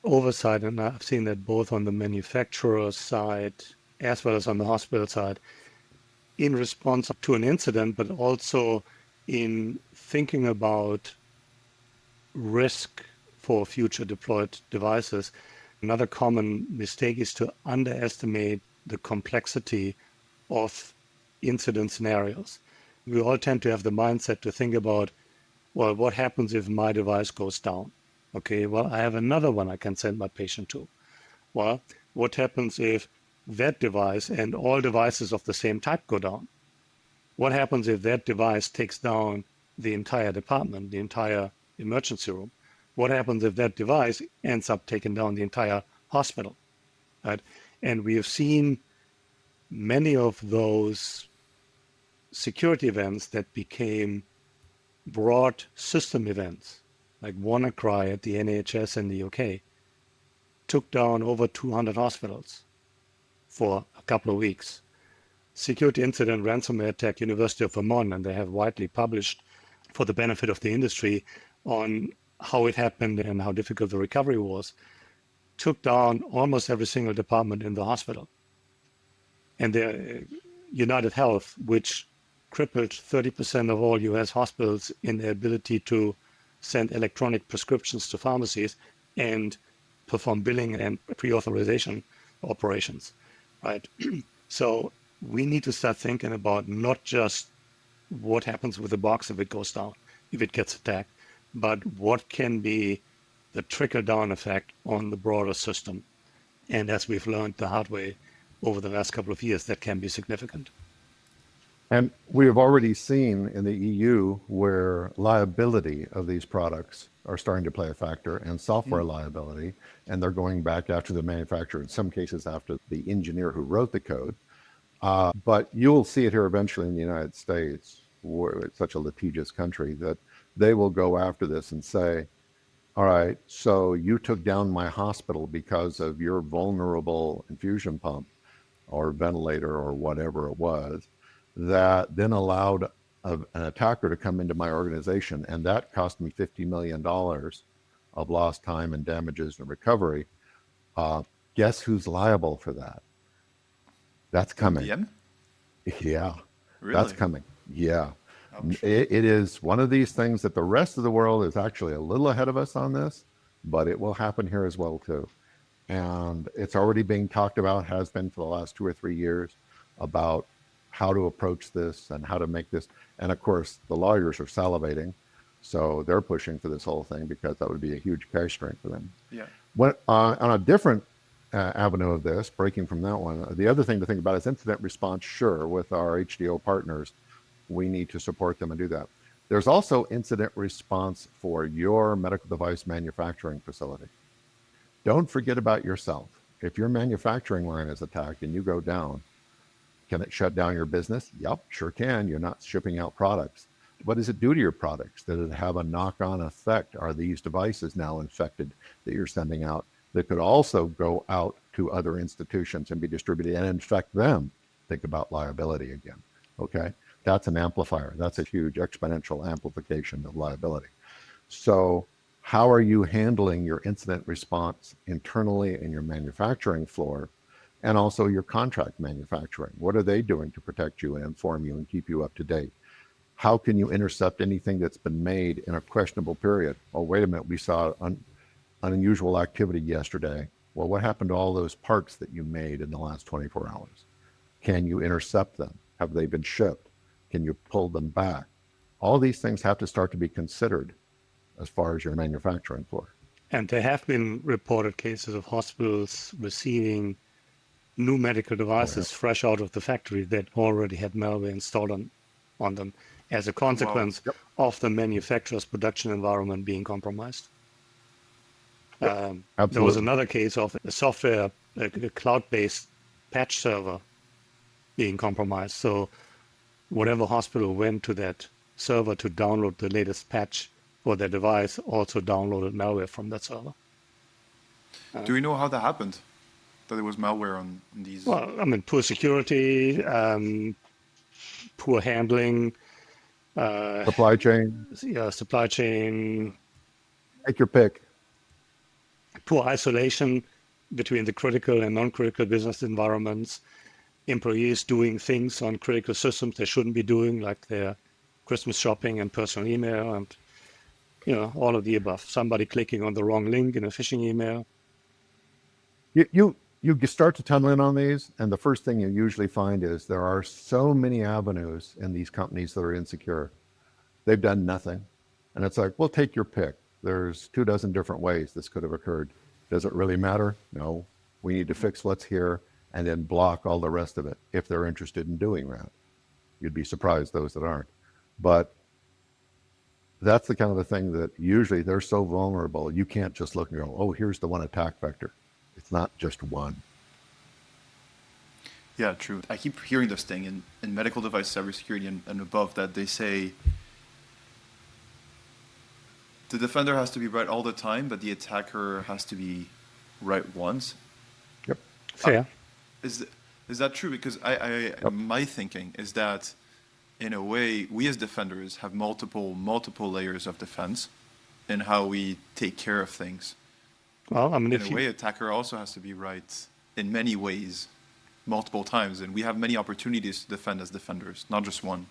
oversight, and I've seen that both on the manufacturer side as well as on the hospital side, in response to an incident, but also in thinking about risk for future deployed devices. Another common mistake is to underestimate the complexity of incident scenarios. We all tend to have the mindset to think about, well, what happens if my device goes down? Okay, well, I have another one I can send my patient to. Well, what happens if that device and all devices of the same type go down? What happens if that device takes down the entire department, the entire emergency room? What happens if that device ends up taking down the entire hospital? Right? And we have seen many of those security events that became broad system events, like WannaCry at the NHS in the UK, took down over 200 hospitals for a couple of weeks. Security incident ransomware attack, University of Vermont, and they have widely published for the benefit of the industry on how it happened and how difficult the recovery was, took down almost every single department in the hospital. And the United Health, which crippled 30% of all US hospitals in their ability to send electronic prescriptions to pharmacies and perform billing and pre-authorization operations, right? So we need to start thinking about not just what happens with the box if it goes down, if it gets attacked, but what can be the trickle-down effect on the broader system. And as we've learned the hard way over the last couple of years, that can be significant. And we have already seen in the EU where liability of these products are starting to play a factor, and software liability, and they're going back after the manufacturer, in some cases after the engineer who wrote the code. But you'll see it here eventually in the United States, where it's such a litigious country, that they will go after this and say, all right, so you took down my hospital because of your vulnerable infusion pump or ventilator or whatever it was, that then allowed an attacker to come into my organization, and that cost me $50 million of lost time and damages and recovery. Guess who's liable for that? That's coming. MDM? Yeah, Really? that's coming. Yeah. Ouch. It is one of these things that the rest of the world is actually a little ahead of us on this, but it will happen here as well too. And it's already being talked about, has been for the last 2 or 3 years, about how to approach this and how to make this. And of course, the lawyers are salivating, so they're pushing for this whole thing because that would be a huge cash strain for them. Yeah. On a different avenue of this, breaking from that one, the other thing to think about is incident response. Sure, with our HDO partners, we need to support them and do that. There's also incident response for your medical device manufacturing facility. Don't forget about yourself. If your manufacturing line is attacked and you go down, can it shut down your business? Yep, sure can. You're not shipping out products. What does it do to your products? Does it have a knock-on effect? Are these devices now infected that you're sending out that could also go out to other institutions and be distributed and infect them? Think about liability again, okay? That's an amplifier. That's a huge exponential amplification of liability. So how are you handling your incident response internally in your manufacturing floor and also your contract manufacturing? What are they doing to protect you and inform you and keep you up to date? How can you intercept anything that's been made in a questionable period? Oh, wait a minute, we saw unusual activity yesterday. Well, what happened to all those parts that you made in the last 24 hours? Can you intercept them? Have they been shipped? Can you pull them back? All these things have to start to be considered as far as your manufacturing floor. And there have been reported cases of hospitals receiving new medical devices fresh out of the factory that already had malware installed on them as a consequence of the manufacturer's production environment being compromised. There was another case of a software, a cloud-based patch server being compromised. So whatever hospital went to that server to download the latest patch for their device also downloaded malware from that server. Do we know how that happened? That there was malware on these? Well, I mean, poor security, poor handling, supply chain. Yeah, supply chain. Take your pick. poor isolation between the critical and non-critical business environments, employees doing things on critical systems they shouldn't be doing, like their Christmas shopping and personal email and all of the above. Somebody clicking on the wrong link in a phishing email. You start to tunnel in on these, and the first thing you usually find is there are so many avenues in these companies that are insecure. They've done nothing. And it's like, well, take your pick. There's 24 different ways this could have occurred. Does it really matter? No. We need to fix what's here and then block all the rest of it if they're interested in doing that. You'd be surprised those that aren't. But that's the kind of the thing that usually they're so vulnerable, you can't just look and go, oh, here's the one attack vector. It's not just one. Yeah, true. I keep hearing this thing in medical device cybersecurity and above that they say the defender has to be right all the time, but the attacker has to be right once. Yep. Fair. Is that true? Because my thinking is that in a way, we as defenders have multiple layers of defense in how we take care of things. Well, I mean, in a way, attacker also has to be right in many ways, multiple times, and we have many opportunities to defend as defenders, not just one.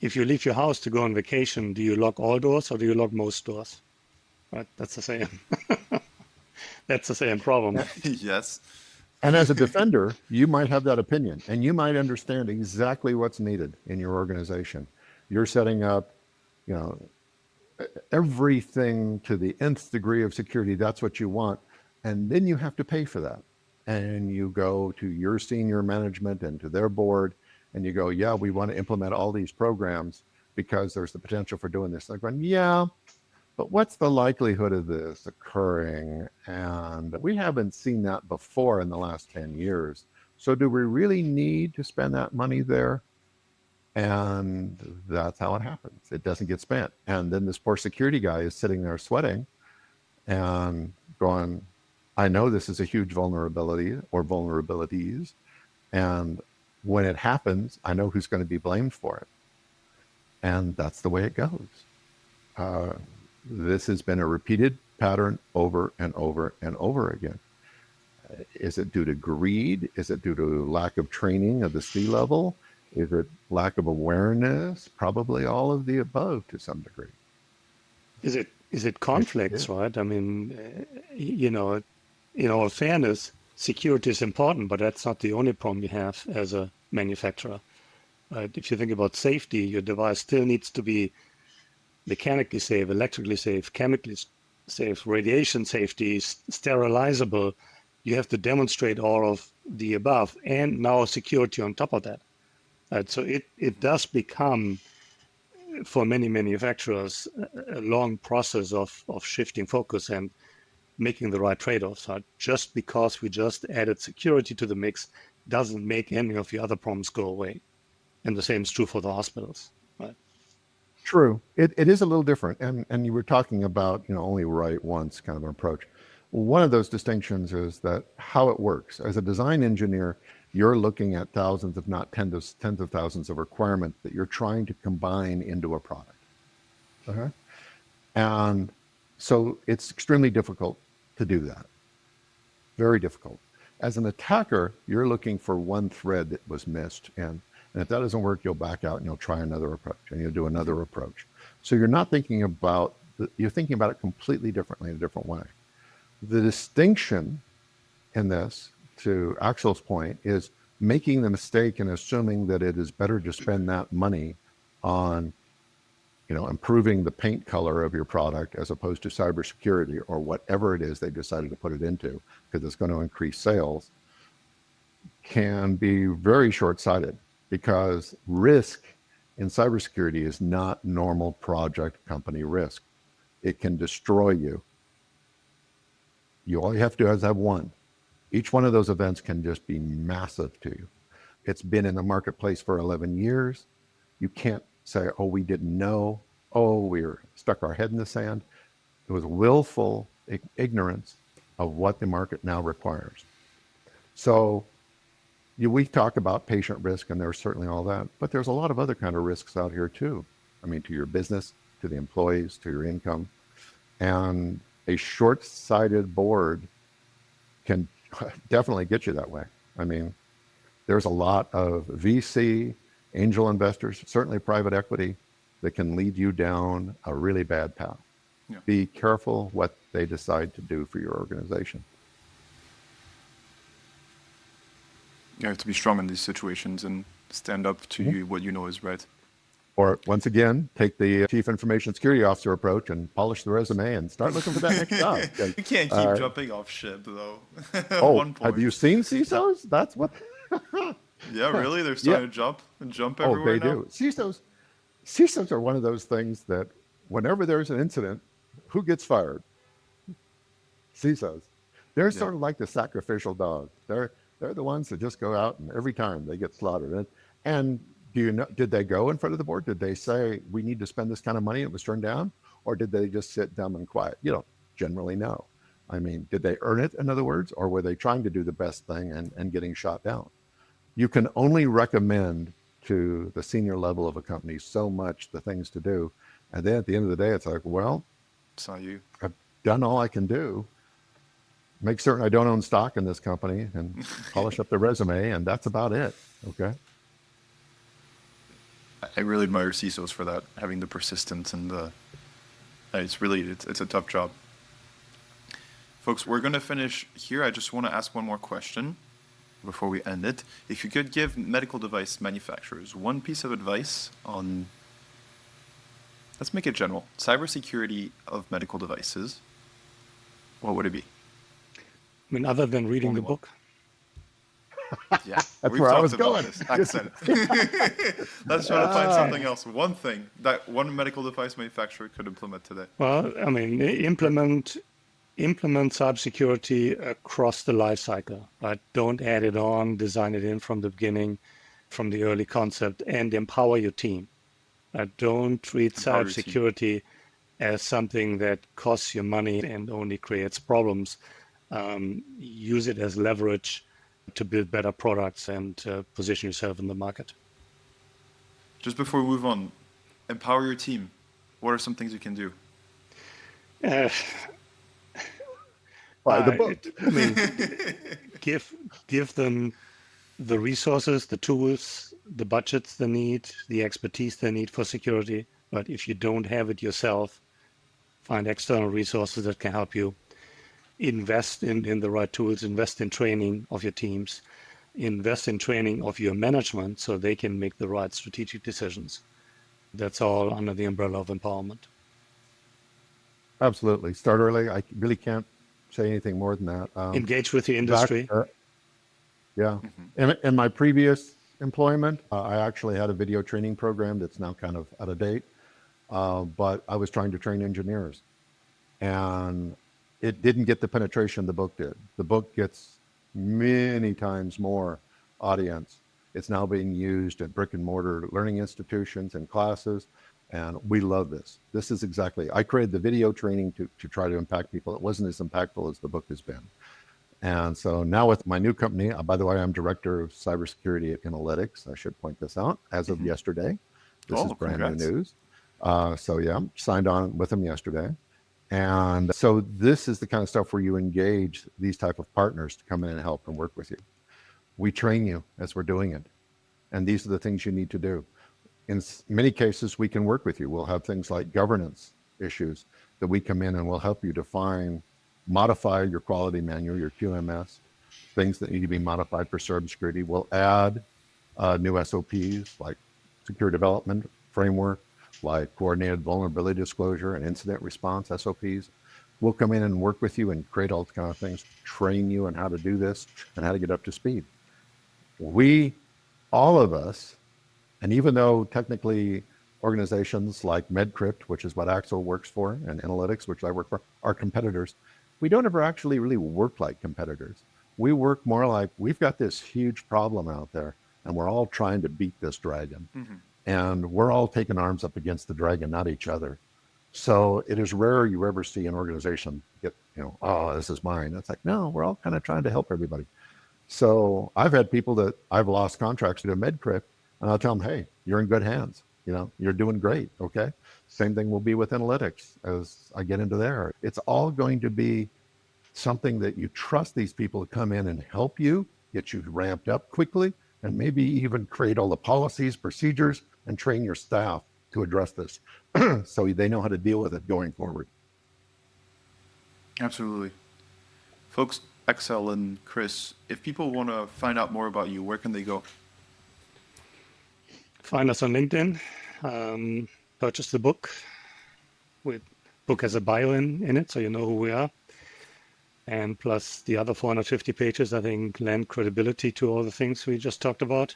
If you leave your house to go on vacation, do you lock all doors or do you lock most doors? Right, that's the same. That's the same problem. Yes. And as a defender, you might have that opinion, and you might understand exactly what's needed in your organization. You're setting up, everything to the nth degree of security. That's what you want. And then you have to pay for that. And you go to your senior management and to their board, and you go, yeah, we want to implement all these programs because there's the potential for doing this. They're going, yeah, but what's the likelihood of this occurring? And we haven't seen that before in the last 10 years. So do we really need to spend that money there? And that's how it happens. It doesn't get spent. And then this poor security guy is sitting there sweating and going, I know this is a huge vulnerability or vulnerabilities. And when it happens, I know who's going to be blamed for it. And that's the way it goes. This has been a repeated pattern over and over and over again. Is it due to greed? Is it due to lack of training of the C-level? Is it lack of awareness? Probably all of the above to some degree. Is it conflicts, right? I mean, in all fairness, security is important, but that's not the only problem you have as a manufacturer. If you think about safety, your device still needs to be mechanically safe, electrically safe, chemically safe, radiation safety, sterilizable. You have to demonstrate all of the above, and now security on top of that. So it does become, for many manufacturers, a long process of shifting focus and making the right trade-offs. Just because we just added security to the mix doesn't make any of the other problems go away. And the same is true for the hospitals. Right? True. It is a little different. And you were talking about, only right once kind of an approach. One of those distinctions is that how it works. As a design engineer, you're looking at thousands, if not tens of thousands of requirements that you're trying to combine into a product. Okay. And so it's extremely difficult to do that. Very difficult. As an attacker, you're looking for one thread that was missed. And if that doesn't work, you'll back out and you'll try another approach and you'll do another approach. So you're not thinking about, you're thinking about it completely differently in a different way. The distinction in this, to Axel's point, is making the mistake and assuming that it is better to spend that money on, improving the paint color of your product as opposed to cybersecurity or whatever it is they decided to put it into because it's going to increase sales, can be very short-sighted because risk in cybersecurity is not normal project company risk. It can destroy you. All you have to do is have one. Each one of those events can just be massive to you. It's been in the marketplace for 11 years. You can't say, oh, we didn't know. Oh, we stuck our head in the sand. It was willful ignorance of what the market now requires. So we talk about patient risk, and there's certainly all that, but there's a lot of other kind of risks out here too. I mean, to your business, to the employees, to your income. And A short-sighted board can definitely get you that way. I mean, there's a lot of VC, angel investors, certainly private equity, that can lead you down a really bad path. Yeah. Be careful what they decide to do for your organization. You have to be strong in these situations and stand up to you what you know is right. Or once again, take the Chief Information Security Officer approach and polish the resume and start looking for that next job. You can't keep jumping off ship, though. At Oh, one point. have you seen CISOs? That's what. Yeah, really? They're starting to jump Oh, everywhere they now? do. CISOs are one of those things that whenever there's an incident, who gets fired? CISOs. They're sort of like the sacrificial dog. They're the ones that just go out and every time they get slaughtered. And do you know, did they go in front of the board? Did they say, we need to spend this kind of money and it was turned down? Or did they just sit dumb and quiet? You don't generally know. I mean, did they earn it, in other words, or were they trying to do the best thing and getting shot down? You can only recommend to the senior level of a company so much the things to do. And then at the end of the day, it's like, well, It's not you. I've done all I can do. Make certain I don't own stock in this company and polish up the resume, and that's about it. Okay. I really admire CISOs for that, having the persistence and it's a tough job. Folks, we're going to finish here. I just want to ask one more question before we end it. If you could give medical device manufacturers one piece of advice on, let's make it general, cybersecurity of medical devices, what would it be? I mean, other than reading Only the one. book. Yeah, That's we've where I talked was about going. this. Accent. Let's try to find something else. One thing that one medical device manufacturer could implement today. Well, I mean, implement cybersecurity across the life cycle, right? Don't add it on, design it in from the beginning, from the early concept, and empower your team. Don't treat Empower your team. cybersecurity as something that costs you money and only creates problems. Use it as leverage to build better products and position yourself in the market. Just before we move on, empower your team. What are some things you can do? Buy the book. I mean, give them the resources, the tools, the budgets they need, the expertise they need for security. But if you don't have it yourself, find external resources that can help you. Invest in the right tools, invest in training of your teams, invest in training of your management so they can make the right strategic decisions. That's all under the umbrella of empowerment. Absolutely. Start early. I really can't say anything more than that. Engage with the industry. Yeah. In my previous employment, I actually had a video training program that's now kind of out of date, but I was trying to train engineers. And it didn't get the penetration the book did. The book gets many times more audience. It's now being used at brick and mortar learning institutions and classes. And we love this. This is exactly, I created the video training to try to impact people. It wasn't as impactful as the book has been. And so now with my new company, by the way, I'm Director of Cybersecurity at Innolitics. I should point this out as of yesterday. This is brand new news. So yeah, signed on with them yesterday. And so this is the kind of stuff where you engage these type of partners to come in and help and work with you. We train you as we're doing it. And these are the things you need to do. In many cases, we can work with you. We'll have things like governance issues that we come in and we'll help you define, modify your quality manual, your QMS, things that need to be modified for cybersecurity. We'll add new SOPs like secure development framework, like coordinated vulnerability disclosure and incident response SOPs. We'll come in and work with you and create all these kind of things, train you on how to do this and how to get up to speed. All of us, and even though technically organizations like MedCrypt, which is what Axel works for, and Innolitics, which I work for, are competitors, we don't ever actually really work like competitors. We work more like we've got this huge problem out there and we're all trying to beat this dragon. And we're all taking arms up against the dragon, not each other. So it is rare you ever see an organization get, oh, this is mine. It's like, no, we're all kind of trying to help everybody. So I've had people that I've lost contracts to MedCrypt, and I'll tell them, hey, you're in good hands. you're doing great. Okay. Same thing will be with Innolitics as I get into there. It's all going to be something that you trust these people to come in and help you, get you ramped up quickly, and maybe even create all the policies, procedures, and train your staff to address this so they know how to deal with it going forward. Absolutely. Folks, Axel and Chris, if people want to find out more about you, where can they go? Find us on LinkedIn, purchase the book. Book has a bio in it, so you know who we are. And plus the other 450 pages, I think, lend credibility to all the things we just talked about.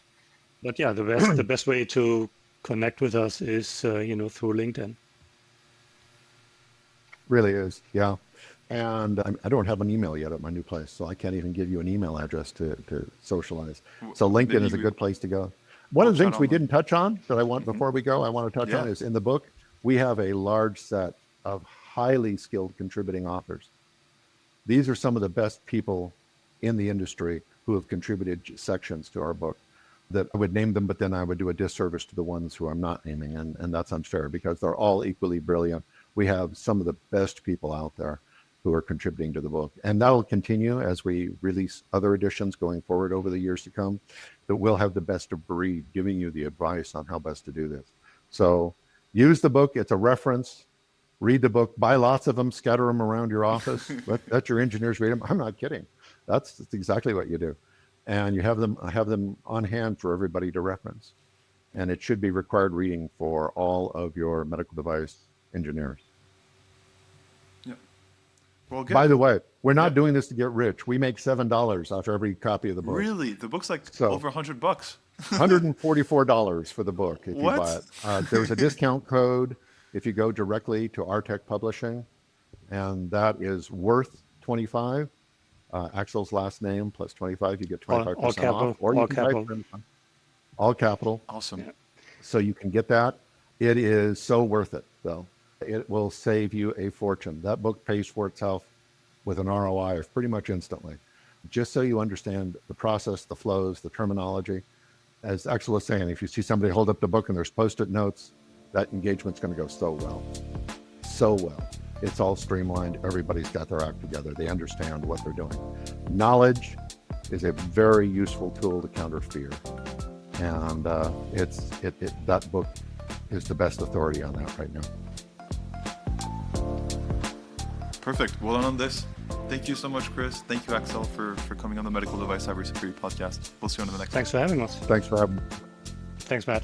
But yeah, the best way to connect with us is, through LinkedIn. Really is, yeah. And I don't have an email yet at my new place, so I can't even give you an email address to socialize. So LinkedIn is a good place to go. One of the things we didn't touch on that I want before we go, I want to touch on is in the book, we have a large set of highly skilled contributing authors. These are some of the best people in the industry who have contributed sections to our book. That I would name them, but then I would do a disservice to the ones who I'm not naming, and that's unfair because they're all equally brilliant. We have some of the best people out there who are contributing to the book, and that'll continue as we release other editions going forward over the years to come. That we'll have the best of breed giving you the advice on how best to do this. So use the book. It's a reference. Read the book, buy lots of them, scatter them around your office. Let your engineers read them. I'm not kidding. That's exactly what you do. And you have them on hand for everybody to reference. And it should be required reading for all of your medical device engineers. Yeah. Well, good. By the way, we're not doing this to get rich. We make $7 off every copy of the book. Really? The book's like over $100. $144 for the book if you What? buy it. There's a discount code if you go directly to Artec Publishing, and that is Wirth 25. Axel's last name plus 25, you get 25% all capital, off. Or you can type in all capital. Awesome. Yeah. So you can get that. It is so worth it, though. It will save you a fortune. That book pays for itself with an ROI of pretty much instantly. Just so you understand the process, the flows, the terminology. As Axel was saying, if you see somebody hold up the book and there's post-it notes, that engagement's going to go so well. So well. It's all streamlined. Everybody's got their act together. They understand what they're doing. Knowledge is a very useful tool to counter fear. And that book is the best authority on that right now. Perfect. Well done on this. Thank you so much, Chris. Thank you, Axel, for coming on the Medical Device Cybersecurity Podcast. We'll see you on the next one. Thanks for having us. Thanks for having me. Thanks, Matt.